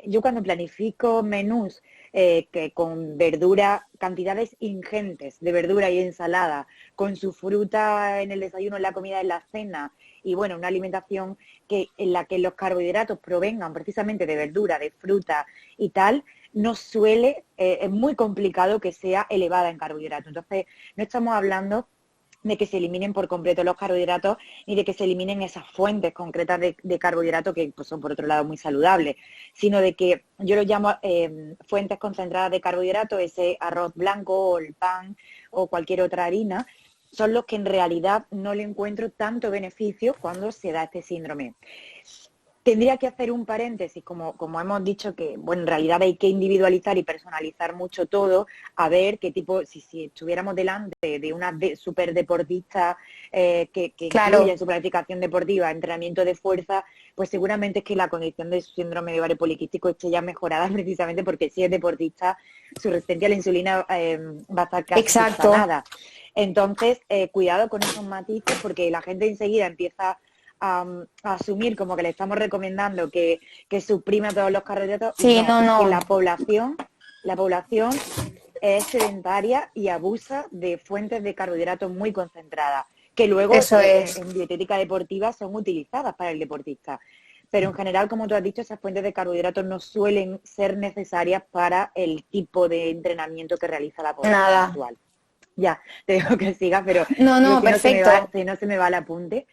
Yo cuando planifico menús que con verdura, cantidades ingentes de verdura y ensalada, con su fruta en el desayuno, en la comida, en la cena, y bueno, una alimentación en la que los carbohidratos provengan precisamente de verdura, de fruta y tal, no suele, es muy complicado que sea elevada en carbohidratos. Entonces, no estamos hablando de que se eliminen por completo los carbohidratos ni de que se eliminen esas fuentes concretas de carbohidratos que pues, son por otro lado muy saludables, sino de que yo lo llamo fuentes concentradas de carbohidratos, ese arroz blanco o el pan o cualquier otra harina, son los que en realidad no le encuentro tanto beneficio cuando se da este síndrome. Tendría que hacer un paréntesis, como hemos dicho, que bueno, en realidad hay que individualizar y personalizar mucho todo, a ver qué tipo, si estuviéramos delante de una super deportista que incluye claro, en su planificación deportiva entrenamiento de fuerza, pues seguramente es que la condición de su síndrome de ovario poliquístico esté ya mejorada precisamente porque si es deportista, su resistencia a la insulina va a estar casi exacto. subsanada. Entonces, cuidado con esos matices porque la gente enseguida empieza a asumir como que le estamos recomendando que suprime todos los carbohidratos y Sí, no, no, es que no. la población es sedentaria y abusa de fuentes de carbohidratos muy concentradas, que luego Eso es. en dietética deportiva son utilizadas para el deportista. Pero en general, como tú has dicho, esas fuentes de carbohidratos no suelen ser necesarias para el tipo de entrenamiento que realiza la población Nada. actual. Ya, te digo que siga, pero No, digo, no, perfecto. si no se me va el apunte,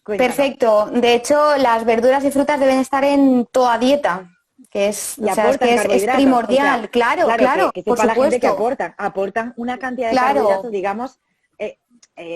cuéntanos. Perfecto. De hecho, las verduras y frutas deben estar en toda dieta, que es, Y o sea, es aportan que es carbohidratos, o sea, primordial. Claro, claro, claro, que por sepa la gente que supuesto. aportan una cantidad de carbohidratos, Claro, digamos,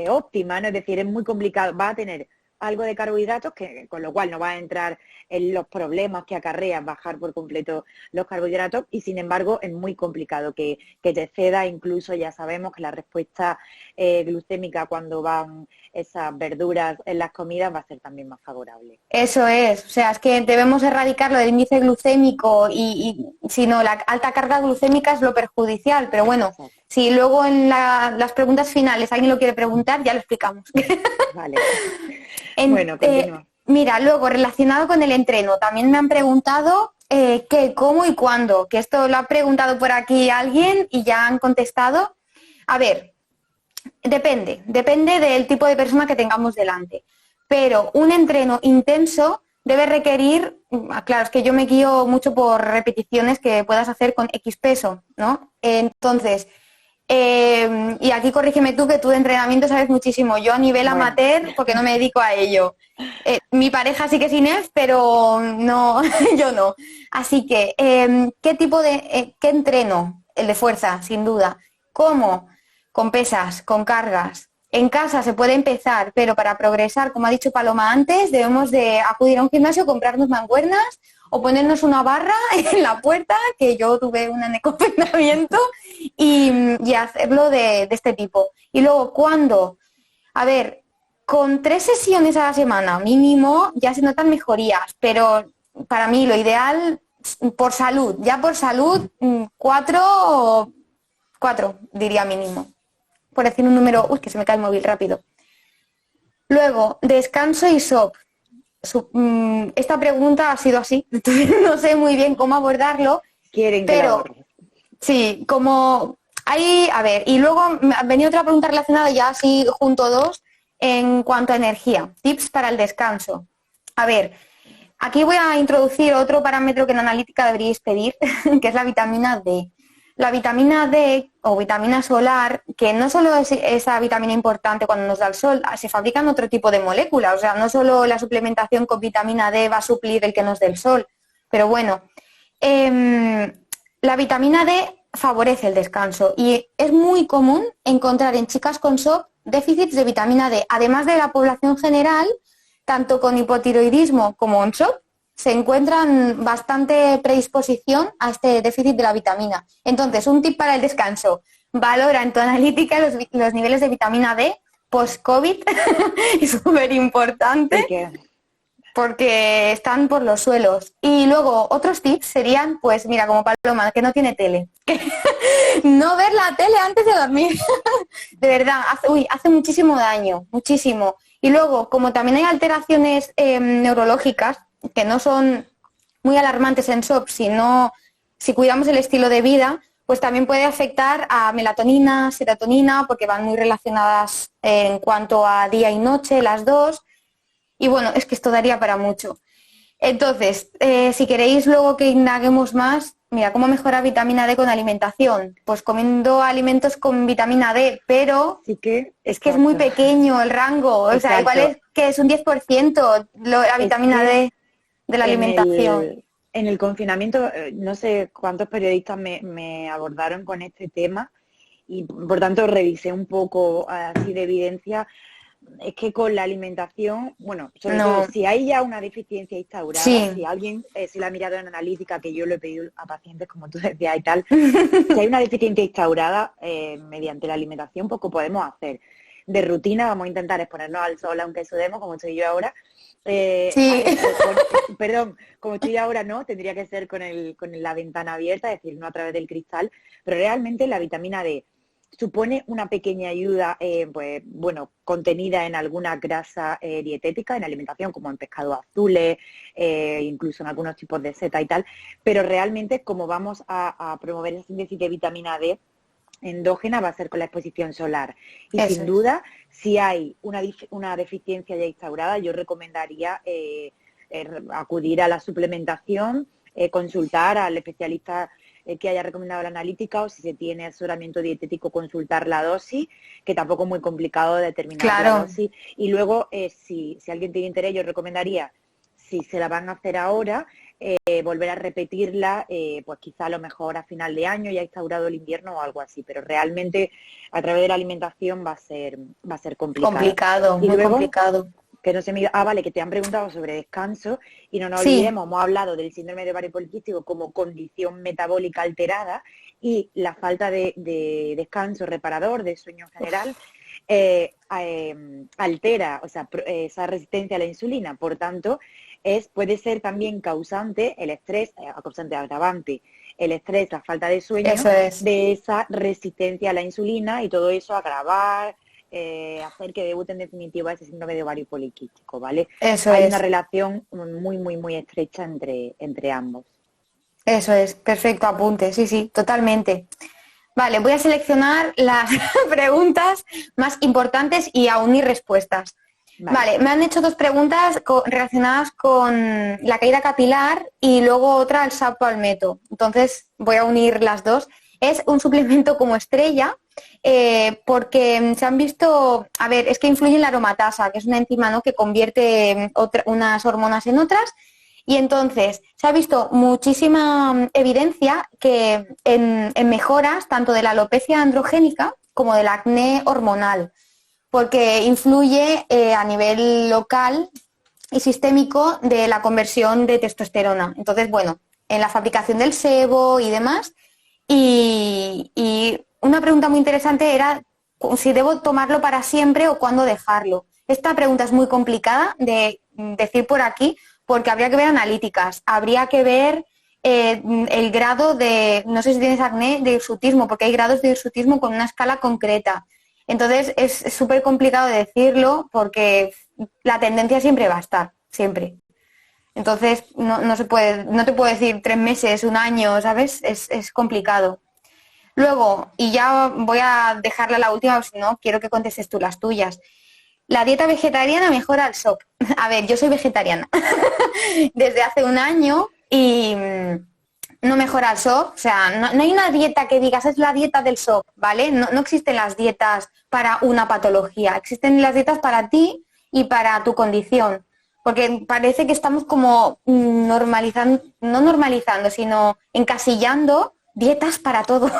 óptima, ¿no? Es decir, es muy complicado, va a tener algo de carbohidratos, con lo cual no va a entrar en los problemas que acarrean bajar por completo los carbohidratos, y sin embargo es muy complicado que te ceda, incluso ya sabemos que la respuesta glucémica cuando van esas verduras en las comidas va a ser también más favorable. eso es. O sea, es que debemos erradicar lo del índice glucémico y si no, la alta carga glucémica es lo perjudicial. Pero bueno, Exacto. si luego en las preguntas finales alguien lo quiere preguntar, ya lo explicamos. Vale. Bueno, continúa. Mira, luego relacionado con el entreno, también me han preguntado qué, cómo y cuándo, que esto lo ha preguntado por aquí alguien y ya han contestado. A ver, depende del tipo de persona que tengamos delante, pero un entreno intenso debe requerir, claro, es que yo me guío mucho por repeticiones que puedas hacer con X peso, ¿no? Entonces, y aquí corrígeme tú, que tú de entrenamiento sabes muchísimo. Yo a nivel Bueno, amateur, porque no me dedico a ello. Mi pareja sí que es INEF, pero no, yo no. Así que, ¿qué tipo qué entreno? El de fuerza, sin duda. ¿Cómo? Con pesas, con cargas. En casa se puede empezar, pero para progresar, como ha dicho Paloma antes, debemos de acudir a un gimnasio, comprarnos mancuernas o ponernos una barra en la puerta, que yo tuve un confinamiento, y hacerlo de este tipo. Y luego, ¿cuándo? A ver, con 3 sesiones a la semana mínimo ya se notan mejorías, pero para mí lo ideal, por salud, ya por salud, 4 diría mínimo. Por decir un número, uy, que se me cae el móvil rápido. Luego, descanso y SOP. Esta pregunta ha sido así, no sé muy bien cómo abordarlo, quieren que la pero borre. sí, como hay, a ver, y luego me ha venido otra pregunta relacionada, ya así junto dos, en cuanto a energía, tips para el descanso. A ver, aquí voy a introducir otro parámetro que en analítica deberíais pedir, que es la vitamina D. La vitamina D o vitamina solar, que no solo es esa vitamina importante cuando nos da el sol, se fabrican otro tipo de moléculas, o sea, no solo la suplementación con vitamina D va a suplir el que nos dé el sol, pero bueno, la vitamina D favorece el descanso y es muy común encontrar en chicas con SOP déficits de vitamina D. Además de la población general, tanto con hipotiroidismo como con SOP, se encuentran bastante predisposición a este déficit de la vitamina. Entonces, un tip para el descanso: valora en tu analítica los niveles de vitamina D post-COVID, es súper importante porque están por los suelos. Y luego otros tips serían, pues mira, como Paloma, que no tiene tele. No ver la tele antes de dormir. De verdad, hace muchísimo daño, muchísimo. Y luego, como también hay alteraciones neurológicas, que no son muy alarmantes en SOP, si cuidamos el estilo de vida, pues también puede afectar a melatonina, serotonina, porque van muy relacionadas en cuanto a día y noche, las dos. Y bueno, es que esto daría para mucho. Entonces, si queréis luego que indaguemos más, mira, ¿cómo mejorar vitamina D con alimentación? Pues comiendo alimentos con vitamina D, pero sí que, es que es muy pequeño el rango. O sea, igual es que es un 10% la vitamina D de la alimentación. En el confinamiento, no sé cuántos periodistas me abordaron con este tema y por tanto revisé un poco así de evidencia. Es que con la alimentación, bueno, sobre todo si hay ya una deficiencia instaurada, si alguien, si la ha mirado en analítica, que yo lo he pedido a pacientes, como tú decías y tal, si hay una deficiencia instaurada mediante la alimentación, poco podemos hacer. De rutina vamos a intentar exponernos al sol, aunque sudemos, como estoy yo ahora. Perdón, como estoy ahora no, tendría que ser con la ventana abierta, es decir, no a través del cristal, pero realmente la vitamina D supone una pequeña ayuda, pues bueno, contenida en alguna grasa dietética, en alimentación, como en pescados azules, incluso en algunos tipos de seta y tal, pero realmente como vamos a promover el síntesis de vitamina D endógena va a ser con la exposición solar. Y sin duda, si hay una deficiencia ya instaurada, yo recomendaría acudir a la suplementación, consultar al especialista que haya recomendado la analítica, o si se tiene asesoramiento dietético, consultar la dosis, que tampoco es muy complicado determinar la dosis. Y luego, si alguien tiene interés, yo recomendaría, si se la van a hacer ahora, volver a repetirla, pues quizá a lo mejor a final de año, ya instaurado el invierno o algo así, pero realmente a través de la alimentación va a ser complicado. Muy complicado. Que no se me... vale, que te han preguntado sobre descanso y no nos olvidemos, hemos hablado del síndrome de ovario poliquístico como condición metabólica alterada y la falta de descanso reparador, de sueño en general, altera, o sea, esa resistencia a la insulina. Por tanto, puede ser también causante el estrés, causante agravante, el estrés, la falta de sueño, de esa resistencia a la insulina y todo eso agravar, hacer que debute en definitiva ese síndrome de ovario poliquístico, ¿vale? Hay una relación muy, muy, muy estrecha entre ambos. Eso es, perfecto apunte, sí, totalmente. Vale, voy a seleccionar las preguntas más importantes y a unir respuestas. Vale, me han hecho dos preguntas relacionadas con la caída capilar y luego otra al SAP-palmetto. Entonces voy a unir las dos. Es un suplemento como estrella porque se han visto, a ver, es que influye en la aromatasa, que es una enzima, ¿no?, que convierte unas hormonas en otras. Y entonces se ha visto muchísima evidencia que en mejoras tanto de la alopecia androgénica como del acné hormonal, porque influye a nivel local y sistémico de la conversión de testosterona. Entonces, bueno, en la fabricación del sebo y demás. Y una pregunta muy interesante era si debo tomarlo para siempre o cuándo dejarlo. Esta pregunta es muy complicada de decir por aquí, porque habría que ver analíticas, habría que ver el grado de, no sé si tienes acné, de hirsutismo, porque hay grados de hirsutismo con una escala concreta. Entonces es súper complicado de decirlo porque la tendencia siempre va a estar, siempre. Entonces no te puedo decir 3 meses, 1 año, ¿sabes? Es complicado. Luego, y ya voy a dejarla la última, si no, quiero que contestes tú las tuyas. ¿La dieta vegetariana mejora el SOP? A ver, yo soy vegetariana desde hace 1 año y no mejora el SOP. O sea, no hay una dieta que digas es la dieta del SOP, ¿vale? No existen las dietas para una patología. Existen las dietas para ti y para tu condición. porque parece que estamos como normalizando, no normalizando, sino encasillando dietas para todo.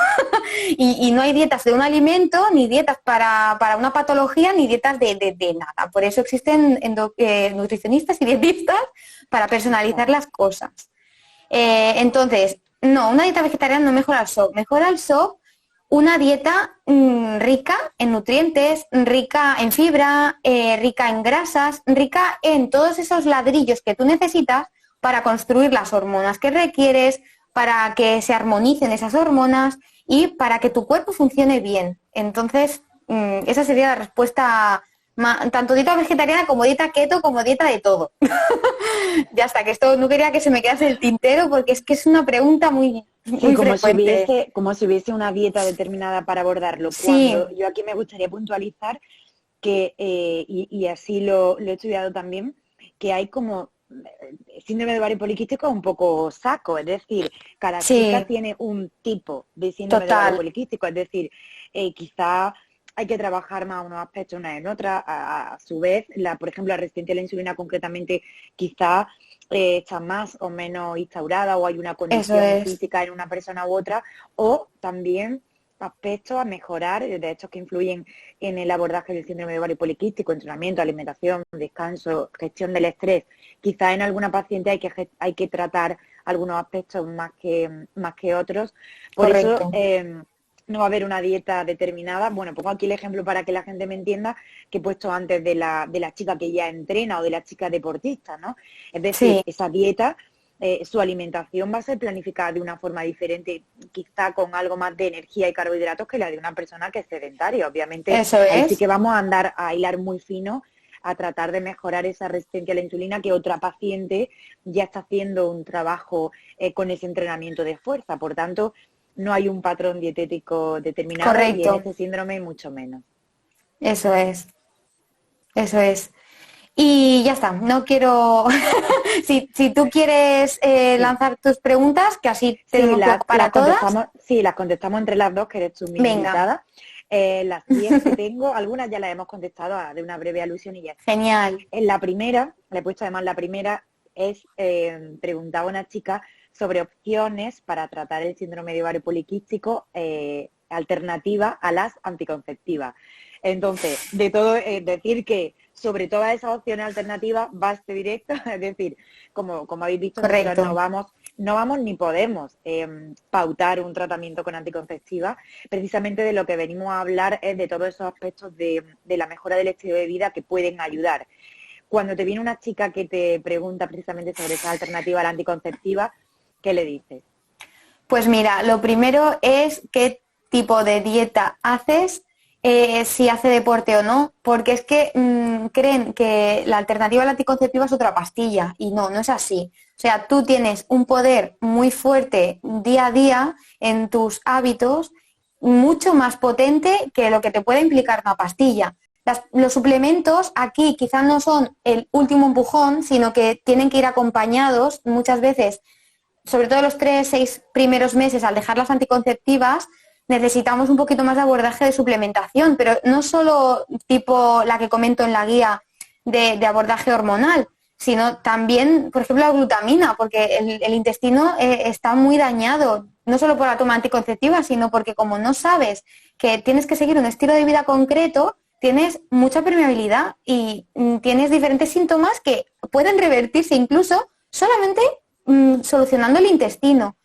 Y no hay dietas de un alimento, ni dietas para una patología, ni dietas de nada. Por eso existen nutricionistas y dietistas para personalizar las cosas. Entonces, no, una dieta vegetariana no mejora el SOP. Mejora el SOP una dieta rica en nutrientes, rica en fibra, rica en grasas, rica en todos esos ladrillos que tú necesitas para construir las hormonas que requieres, para que se armonicen esas hormonas y para que tu cuerpo funcione bien. Entonces, esa sería la respuesta, tanto dieta vegetariana como dieta keto, como dieta de todo. Ya está, que esto no quería que se me quedase el tintero porque es que es una pregunta muy frecuente. Como si hubiese una dieta determinada para abordarlo. Sí. Cuando yo aquí me gustaría puntualizar que, y así lo he estudiado también, que hay como síndrome de ovario poliquístico un poco saco, es decir, cada chica tiene un tipo de síndrome de ovario poliquístico, es decir, quizá hay que trabajar más unos aspectos una en otra, a su vez, por ejemplo, la resistencia a la insulina concretamente quizá está más o menos instaurada o hay una condición física en una persona u otra, o también aspectos a mejorar, de hecho que influyen en el abordaje del síndrome de ovario poliquístico, entrenamiento, alimentación, descanso, gestión del estrés. Quizá en alguna paciente hay que tratar algunos aspectos más que otros. Por Correcto. eso no va a haber una dieta determinada. Bueno, pongo aquí el ejemplo para que la gente me entienda que he puesto antes de la chica que ya entrena o de la chica deportista, ¿no? Es decir, esa dieta, su alimentación va a ser planificada de una forma diferente, quizá con algo más de energía y carbohidratos que la de una persona que es sedentaria. Obviamente, ahí sí que vamos a andar a hilar muy fino a tratar de mejorar esa resistencia a la insulina que otra paciente ya está haciendo un trabajo con ese entrenamiento de fuerza. Por tanto, no hay un patrón dietético determinado. Correcto. Y en este síndrome mucho menos. Eso es. Y ya está, no quiero... si tú quieres lanzar tus preguntas, que así tenemos para todas. Sí, las contestamos entre las dos, que eres tú mi invitada. Las 10 que tengo, algunas ya las hemos contestado de una breve alusión y ya está. Genial. En la primera, le he puesto además la primera, es preguntaba una chica sobre opciones para tratar el síndrome de ovario poliquístico alternativa a las anticonceptivas. Entonces, de todo, decir que sobre todas esas opciones alternativas baste directo, es decir, como habéis visto, nosotros no vamos ni podemos pautar un tratamiento con anticonceptiva. Precisamente de lo que venimos a hablar es de todos esos aspectos de la mejora del estilo de vida que pueden ayudar. Cuando te viene una chica que te pregunta precisamente sobre esa alternativa a la anticonceptiva, ¿qué le dices? Pues mira, lo primero es qué tipo de dieta haces, si hace deporte o no, porque es que creen que la alternativa a la anticonceptiva es otra pastilla y no es así. O sea, tú tienes un poder muy fuerte día a día en tus hábitos, mucho más potente que lo que te puede implicar una pastilla. Los suplementos aquí quizás no son el último empujón, sino que tienen que ir acompañados muchas veces, sobre todo los 3-6 primeros meses al dejar las anticonceptivas, necesitamos un poquito más de abordaje de suplementación, pero no solo tipo la que comento en la guía de abordaje hormonal, sino también, por ejemplo, la glutamina, porque el intestino está muy dañado, no solo por la toma anticonceptiva, sino porque como no sabes que tienes que seguir un estilo de vida concreto, tienes mucha permeabilidad y tienes diferentes síntomas que pueden revertirse incluso solamente solucionando el intestino.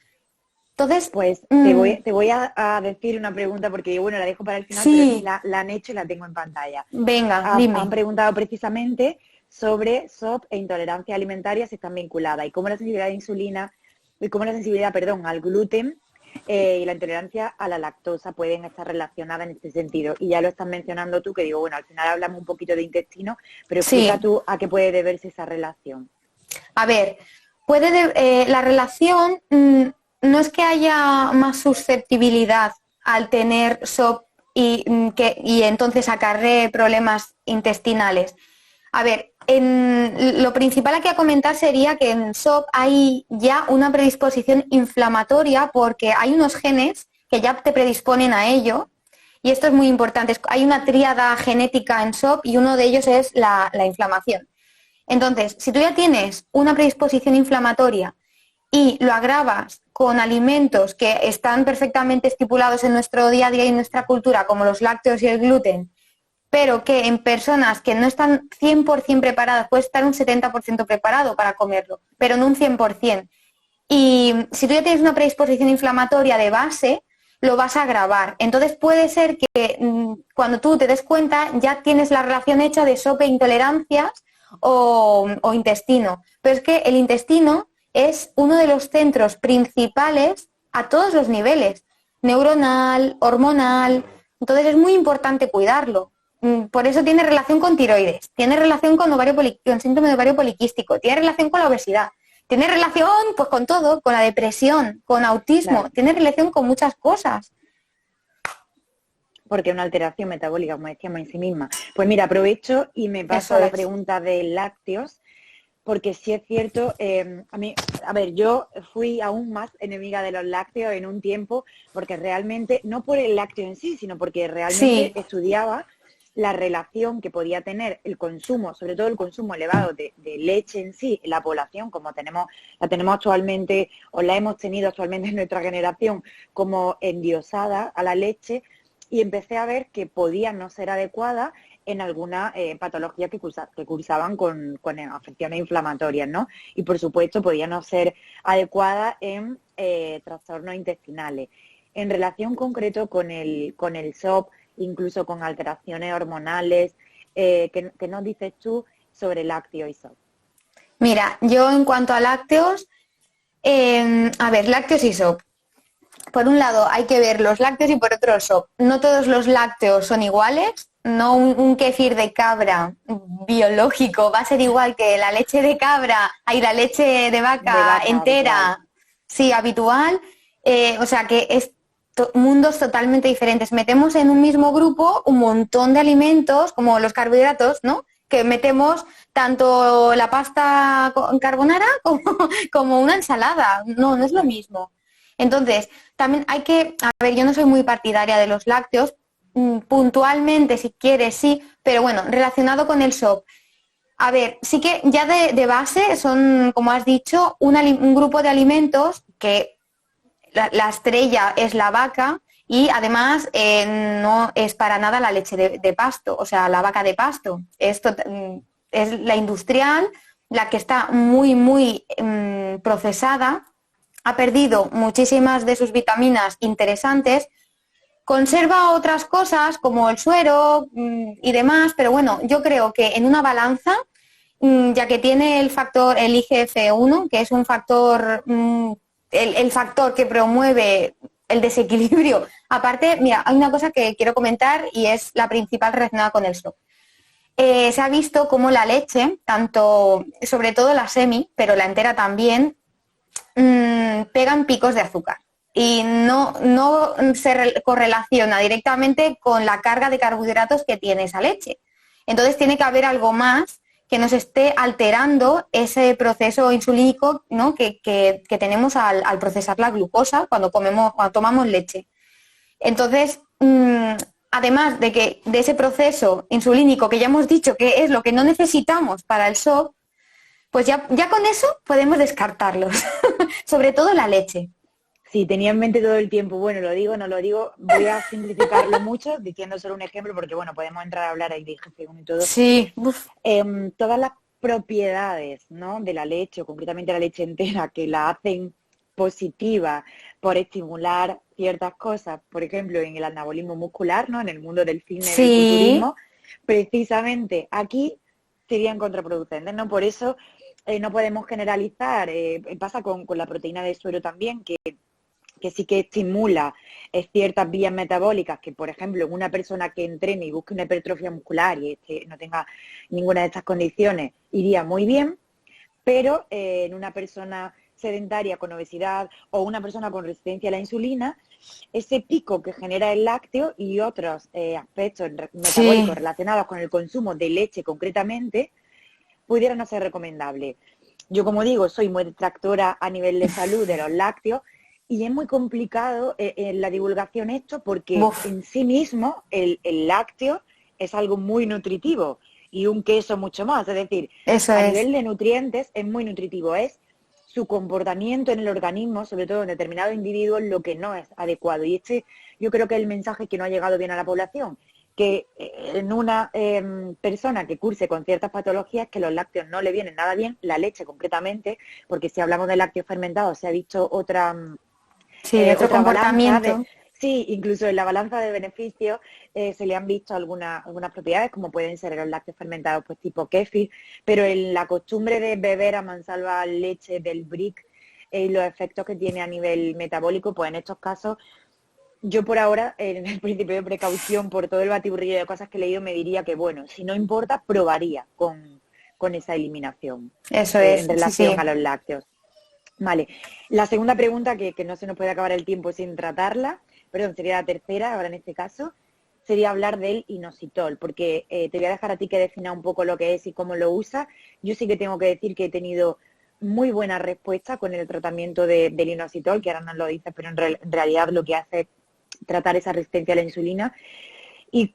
Entonces, pues te voy a decir una pregunta porque bueno, la dejo para el final, sí. Pero la han hecho y la tengo en pantalla. Venga, dime. Han preguntado precisamente sobre SOP e intolerancia alimentaria si están vinculadas y cómo la sensibilidad a insulina y cómo la sensibilidad, al gluten y la intolerancia a la lactosa pueden estar relacionadas en este sentido. Y ya lo estás mencionando tú, que digo, bueno, al final hablamos un poquito de intestino, pero explica tú a qué puede deberse esa relación. A ver, la relación no es que haya más susceptibilidad al tener SOP y entonces acarree problemas intestinales. A ver, lo principal aquí a comentar sería que en SOP hay ya una predisposición inflamatoria porque hay unos genes que ya te predisponen a ello y esto es muy importante. Hay una tríada genética en SOP y uno de ellos es la inflamación. Entonces, si tú ya tienes una predisposición inflamatoria y lo agravas con alimentos que están perfectamente estipulados en nuestro día a día y en nuestra cultura, como los lácteos y el gluten, pero que en personas que no están 100% preparadas, puede estar un 70% preparado para comerlo, pero no un 100%. Y si tú ya tienes una predisposición inflamatoria de base, lo vas a agravar. Entonces puede ser que cuando tú te des cuenta ya tienes la relación hecha de SOP e intolerancias o intestino. Pero es que el intestino es uno de los centros principales a todos los niveles, neuronal, hormonal. Entonces es muy importante cuidarlo. Por eso tiene relación con tiroides, tiene relación con con síndrome de ovario poliquístico, tiene relación con la obesidad, tiene relación pues con todo, con la depresión, con autismo, Claro. tiene relación con muchas cosas. Porque es una alteración metabólica, como decíamos, en sí misma. Pues mira, aprovecho y me paso Eso a la es. pregunta de lácteos, porque sí es cierto, a ver, yo fui aún más enemiga de los lácteos en un tiempo, porque realmente, no por el lácteo en sí, sino porque realmente Sí, estudiaba la relación que podía tener el consumo, sobre todo el consumo elevado de leche en sí, en la población, como la tenemos actualmente, o la hemos tenido actualmente en nuestra generación, como endiosada a la leche, y empecé a ver que podía no ser adecuada en algunas patologías que cursaban con afecciones inflamatorias, ¿no? Y por supuesto podía no ser adecuada en trastornos intestinales. En relación concreto con el SOP, incluso con alteraciones hormonales, ¿qué nos dices tú sobre lácteo y SOP? mira, yo en cuanto a lácteos, a ver, lácteos y SOP. Por un lado hay que ver los lácteos y por otro el SOP. No todos los lácteos son iguales, no un kéfir de cabra biológico va a ser igual que la leche de cabra, hay la leche de De vaca vaca habitual. entera, sí, habitual. O sea que es mundos totalmente diferentes. Metemos en un mismo grupo un montón de alimentos, como los carbohidratos, ¿no? Que metemos tanto la pasta con carbonara como una ensalada. No, no es lo mismo. Entonces, también hay que, a ver, yo no soy muy partidaria de los lácteos, puntualmente si quieres sí, pero bueno, relacionado con el SOP. A ver, sí que ya de base son, como has dicho, un grupo de alimentos que la estrella es la vaca y además no es para nada la leche de pasto, o sea, la vaca de pasto. Es la industrial, la que está muy, muy procesada, ha perdido muchísimas de sus vitaminas interesantes, conserva otras cosas como el suero y demás, pero bueno, yo creo que en una balanza, ya que tiene el factor, el IGF-1, que es un factor, el factor que promueve el desequilibrio. Aparte, mira, hay una cosa que quiero comentar y es la principal relacionada con el SOP. Se ha visto como la leche, tanto, sobre todo la semi, pero la entera también, pegan picos de azúcar y no se correlaciona directamente con la carga de carbohidratos que tiene esa leche. Entonces tiene que haber algo más que nos esté alterando ese proceso insulínico, ¿no? que tenemos al procesar la glucosa cuando tomamos leche. Entonces, además de ese proceso insulínico que ya hemos dicho que es lo que no necesitamos para el SOP, pues ya con eso podemos descartarlos, sobre todo la leche. Sí, tenía en mente todo el tiempo, bueno, lo digo, no lo digo, voy a simplificarlo mucho, diciendo solo un ejemplo, porque bueno, podemos entrar a hablar ahí de IGF-1 y todo. Sí, uf, Todas las propiedades, ¿no?, de la leche, o concretamente la leche entera, que la hacen positiva por estimular ciertas cosas, por ejemplo, en el anabolismo muscular, ¿no?, en el mundo del fitness, del sí, culturismo, precisamente aquí serían contraproducentes, ¿no? Por eso no podemos generalizar, pasa con la proteína de suero también, que sí que estimula ciertas vías metabólicas, que por ejemplo en una persona que entrene y busque una hipertrofia muscular y no tenga ninguna de estas condiciones, iría muy bien, pero en una persona sedentaria con obesidad o una persona con resistencia a la insulina, ese pico que genera el lácteo y otros aspectos sí, metabólicos relacionados con el consumo de leche concretamente, pudiera no ser recomendable. Yo, como digo, soy muy detractora a nivel de salud de los lácteos y es muy complicado en la divulgación esto porque uf, en sí mismo el lácteo es algo muy nutritivo y un queso mucho más. Es decir, Eso a es. nivel de nutrientes es muy nutritivo, es su comportamiento en el organismo, sobre todo en determinados individuos, lo que no es adecuado. Y este yo creo que es el mensaje que no ha llegado bien a la población, que en una persona que curse con ciertas patologías, que los lácteos no le vienen nada bien, la leche concretamente, porque si hablamos de lácteos fermentados se ha visto Sí, otro otra balanza de... comportamiento. Sí, incluso en la balanza de beneficios se le han visto algunas propiedades, como pueden ser los lácteos fermentados, pues tipo kéfir, pero en la costumbre de beber a mansalva leche del brick y los efectos que tiene a nivel metabólico, pues en estos casos, yo por ahora, en el principio de precaución, por todo el batiburrillo de cosas que he leído, me diría que, bueno, si no importa, probaría con esa eliminación Eso en es, sí, relación sí. a los lácteos. Vale, la segunda pregunta, que no se nos puede acabar el tiempo sin tratarla, perdón, sería la tercera, ahora en este caso, sería hablar del inositol, porque te voy a dejar a ti que defina un poco lo que es y cómo lo usas. Yo sí que tengo que decir que he tenido muy buena respuesta con el tratamiento del inositol, que ahora no lo dices, pero en realidad lo que hace es tratar esa resistencia a la insulina. Y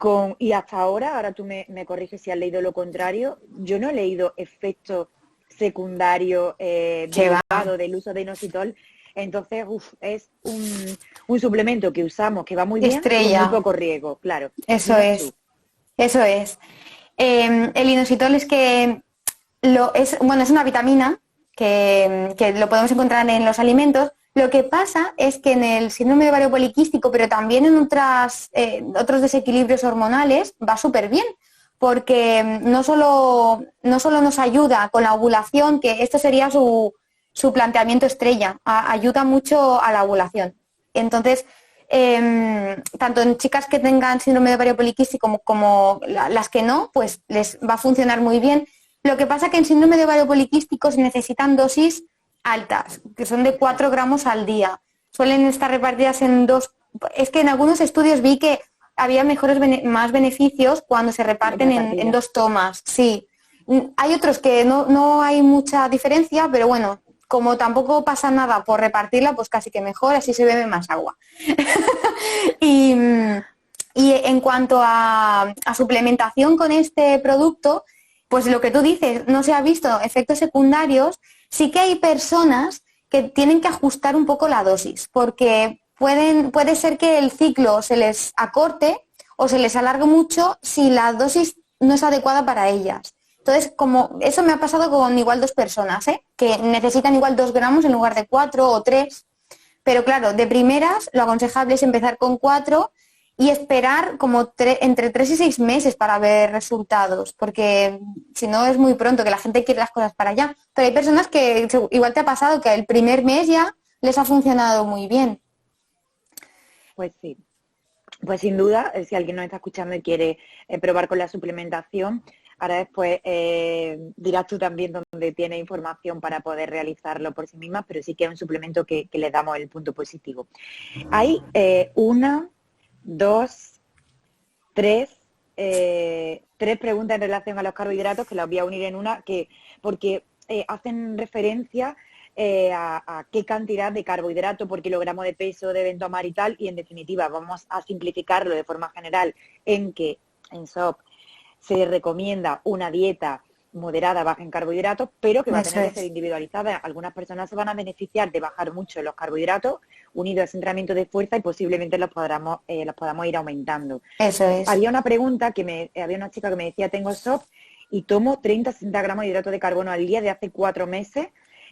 hasta ahora tú me corriges si has leído lo contrario, yo no he leído efectos secundarios Que va. derivados del uso de inositol. Entonces, es un suplemento que usamos que va muy bien con muy Estrella, poco riesgo, claro. eso Dinos tú. es, eso es. El inositol es que bueno, es una vitamina que lo podemos encontrar en los alimentos. Lo que pasa es que en el síndrome de ovario poliquístico, pero también en otros desequilibrios hormonales, va súper bien, porque no solo nos ayuda con la ovulación, que esto sería su planteamiento estrella, ayuda mucho a la ovulación. Entonces, tanto en chicas que tengan síndrome de ovario poliquístico como las que no, pues les va a funcionar muy bien. Lo que pasa es que en síndrome de ovario poliquístico se necesitan dosis altas, que son de 4 Exacto. gramos al día. Suelen estar repartidas en dos. Es que en algunos estudios vi que había más beneficios cuando se reparten en Repartida. dos tomas. Sí. Hay otros que no hay mucha diferencia, pero bueno, como tampoco pasa nada por repartirla, pues casi que mejor, así se bebe más agua. y, y en cuanto a suplementación con este producto, pues lo que tú dices, no se ha visto efectos secundarios. Sí que hay personas que tienen que ajustar un poco la dosis, porque puede ser que el ciclo se les acorte o se les alargue mucho si la dosis no es adecuada para ellas. Entonces, como eso me ha pasado con igual 2 personas, ¿eh? Que necesitan igual 2 gramos en lugar de 4 o 3. Pero claro, de primeras lo aconsejable es empezar con 4 y esperar como entre 3 y 6 meses para ver resultados, porque si no es muy pronto, que la gente quiere las cosas para allá. Pero hay personas que igual te ha pasado que el primer mes ya les ha funcionado muy bien. Pues sí. Pues sin duda, si alguien nos está escuchando y quiere probar con la suplementación, ahora después dirás tú también dónde tiene información para poder realizarlo por sí misma, pero sí que es un suplemento que le damos el punto positivo. Hay una, dos, tres preguntas en relación a los carbohidratos que las voy a unir en una, porque hacen referencia a qué cantidad de carbohidrato por kilogramo de peso deben tomar y tal, y en definitiva vamos a simplificarlo de forma general en que en SOP se recomienda una dieta moderada, baja en carbohidratos, pero que va a Eso tener que ser es, individualizada. Algunas personas se van a beneficiar de bajar mucho los carbohidratos unido a ese entrenamiento de fuerza y posiblemente los podamos ir aumentando. eso es. Había una pregunta había una chica que me decía, tengo SOP y tomo 30-60 gramos de hidrato de carbono al día de hace 4 meses,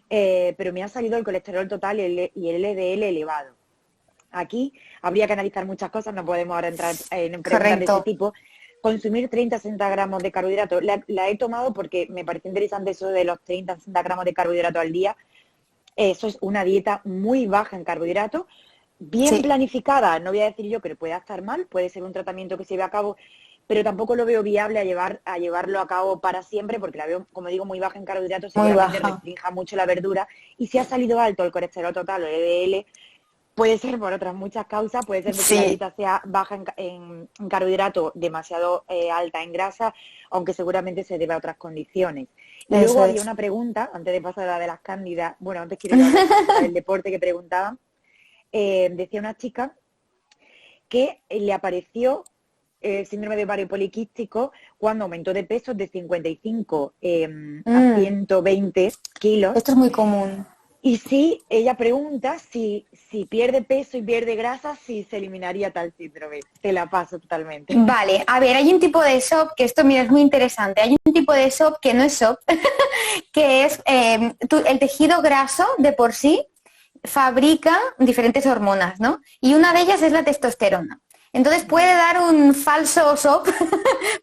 pero me ha salido el colesterol total y el LDL elevado. Aquí habría que analizar muchas cosas, no podemos ahora entrar en preguntas de ese Correcto. tipo. Consumir 30-60 gramos de carbohidratos, la he tomado porque me parece interesante eso de los 30-60 gramos de carbohidratos al día. Eso es una dieta muy baja en carbohidratos, bien Sí, planificada, no voy a decir yo que pueda estar mal, puede ser un tratamiento que se lleve a cabo, pero tampoco lo veo viable a llevarlo a cabo para siempre, porque la veo, como digo, muy baja en carbohidratos, muy seguramente baja. restrinja mucho la verdura, y si ha salido alto el colesterol total o el LDL, puede ser por otras muchas causas, puede ser porque la Sí, dieta sea baja en carbohidratos, demasiado alta en grasa, aunque seguramente se debe a otras condiciones. Y luego eso había es. una pregunta, antes de pasar a la de las cándidas, bueno, antes quiero ir a la del deporte que preguntaban, decía una chica que le apareció síndrome de ovario poliquístico cuando aumentó de peso de 55 a 120 kilos. Esto es muy común. Y sí, ella pregunta si pierde peso y pierde grasa, si se eliminaría tal síndrome. Te la paso totalmente. Vale, a ver, hay un tipo de SOP, que esto, mira, es muy interesante. Hay un tipo de SOP que no es SOP, que es el tejido graso de por sí fabrica diferentes hormonas, ¿no? Y una de ellas es la testosterona. Entonces puede dar un falso SOP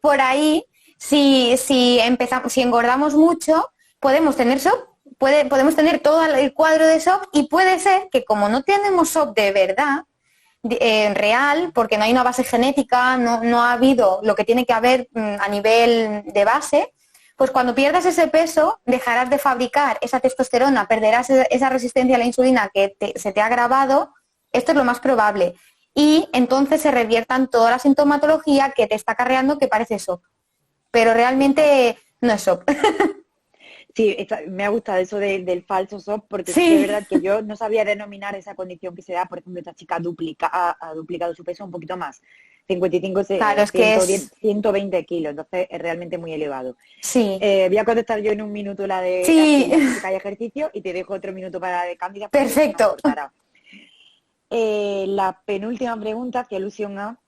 por ahí. Si engordamos mucho, podemos tener SOP. Podemos tener todo el cuadro de SOP y puede ser que como no tenemos SOP de verdad, real, porque no hay una base genética, no ha habido lo que tiene que haber a nivel de base, pues cuando pierdas ese peso dejarás de fabricar esa testosterona, perderás esa resistencia a la insulina que se te ha grabado, esto es lo más probable. Y entonces se reviertan toda la sintomatología que te está acarreando que parece SOP. Pero realmente no es SOP. Sí, me ha gustado eso del falso SOP, porque sí, es verdad que yo no sabía denominar esa condición que se da. Por ejemplo, esta chica ha duplicado su peso un poquito más, 55, claro, 110, 120 kilos, entonces es realmente muy elevado. Sí. Voy a contestar yo en un minuto la de actividad física y ejercicio y te dejo otro minuto para la de Cándida. Perfecto. La penúltima pregunta hace alusión a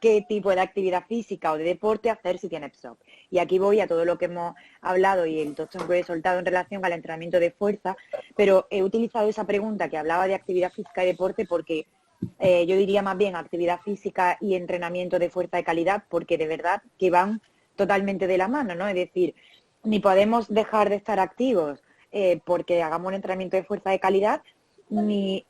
qué tipo de actividad física o de deporte hacer si tienes PSOP. Y aquí voy a todo lo que hemos hablado y el tostón que he soltado en relación al entrenamiento de fuerza, pero he utilizado esa pregunta que hablaba de actividad física y deporte porque yo diría más bien actividad física y entrenamiento de fuerza de calidad, porque de verdad que van totalmente de la mano, ¿no? Es decir, ni podemos dejar de estar activos porque hagamos un entrenamiento de fuerza de calidad, ni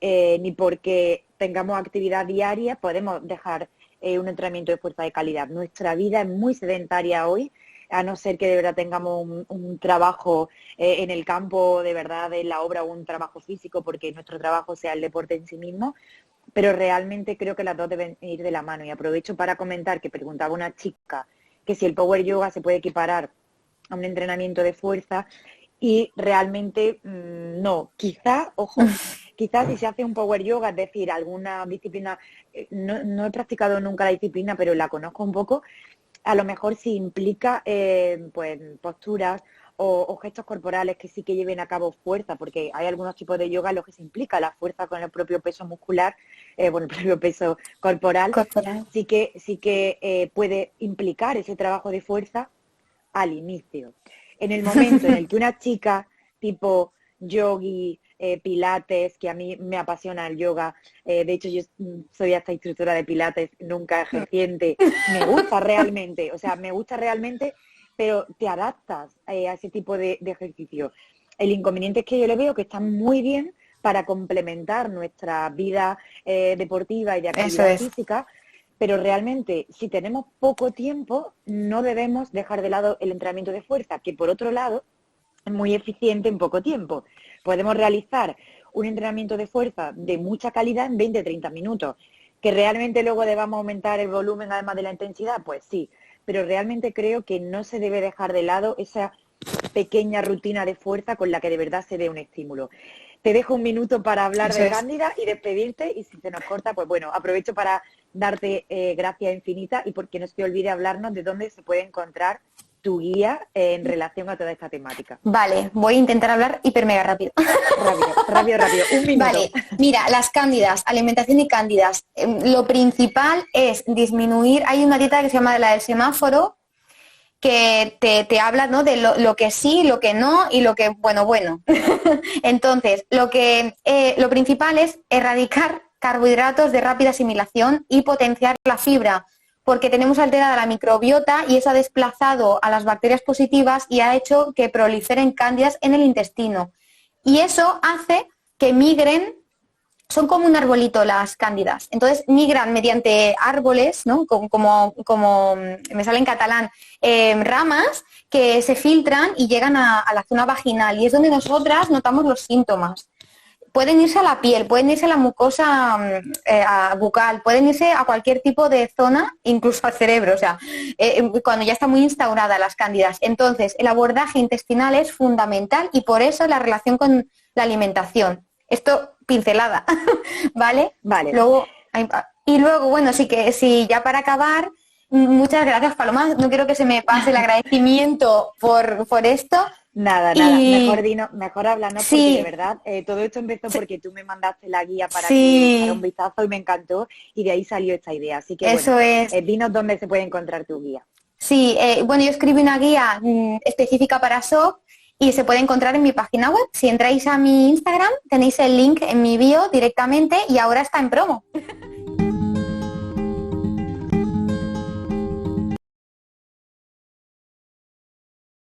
porque tengamos actividad diaria podemos dejar un entrenamiento de fuerza de calidad. Nuestra vida es muy sedentaria hoy, a no ser que de verdad tengamos un trabajo en el campo, de verdad, en la obra o un trabajo físico, porque nuestro trabajo sea el deporte en sí mismo, pero realmente creo que las dos deben ir de la mano. Y aprovecho para comentar que preguntaba una chica que si el Power Yoga se puede equiparar a un entrenamiento de fuerza, y realmente no. Quizás si se hace un Power Yoga, es decir, alguna disciplina, no he practicado nunca la disciplina, pero la conozco un poco, a lo mejor sí implica pues posturas o gestos corporales que sí que lleven a cabo fuerza, porque hay algunos tipos de yoga en los que se implica la fuerza con el propio peso muscular, el propio peso corporal. Sí que puede implicar ese trabajo de fuerza al inicio. En el momento en el que una chica tipo yogi, pilates, que a mí me apasiona el yoga, de hecho yo soy hasta instructora de pilates, nunca ejerciente, me gusta realmente, pero te adaptas a ese tipo de ejercicio. El inconveniente es que yo le veo que están muy bien para complementar nuestra vida deportiva y de actividad física, pero realmente si tenemos poco tiempo no debemos dejar de lado el entrenamiento de fuerza, que por otro lado es muy eficiente en poco tiempo. Podemos realizar un entrenamiento de fuerza de mucha calidad en 20-30 minutos. ¿Que realmente luego debamos aumentar el volumen además de la intensidad? Pues sí, pero realmente creo que no se debe dejar de lado esa pequeña rutina de fuerza con la que de verdad se dé un estímulo. Te dejo un minuto para hablar de Cándida y despedirte, y si se nos corta, pues bueno, aprovecho para darte gracias infinitas y porque no se te olvide hablarnos de dónde se puede encontrar tu guía en relación a toda esta temática. Vale, voy a intentar hablar hiper mega rápido. Rápido, un minuto. Vale, mira, las cándidas, alimentación y cándidas. Lo principal es disminuir, hay una dieta que se llama la del semáforo, que te habla, ¿no?, de lo que sí, lo que no y lo que bueno. Entonces, lo principal es erradicar carbohidratos de rápida asimilación y potenciar la fibra, porque tenemos alterada la microbiota y eso ha desplazado a las bacterias positivas y ha hecho que proliferen cándidas en el intestino. Y eso hace que migren, son como un arbolito las cándidas, entonces migran mediante árboles, ¿no?, como me sale en catalán, ramas que se filtran y llegan a la zona vaginal, y es donde nosotras notamos los síntomas. Pueden irse a la piel, pueden irse a la mucosa bucal, pueden irse a cualquier tipo de zona, incluso al cerebro, o sea, cuando ya está muy instaurada las cándidas. Entonces, el abordaje intestinal es fundamental y por eso la relación con la alimentación. Esto, pincelada, ¿vale? Vale. Luego, bueno, sí, ya para acabar, Muchas gracias, Paloma. No quiero que se me pase el agradecimiento por esto. Nada, mejor háblanos porque de verdad todo esto empezó porque tú me mandaste la guía para que echara un vistazo y me encantó y de ahí salió esta idea. Así que eso es. Dinos dónde se puede encontrar tu guía. Sí, bueno, yo escribí una guía específica para SOC y se puede encontrar en mi página web. Si entráis a mi Instagram, tenéis el link en mi bio directamente y ahora está en promo.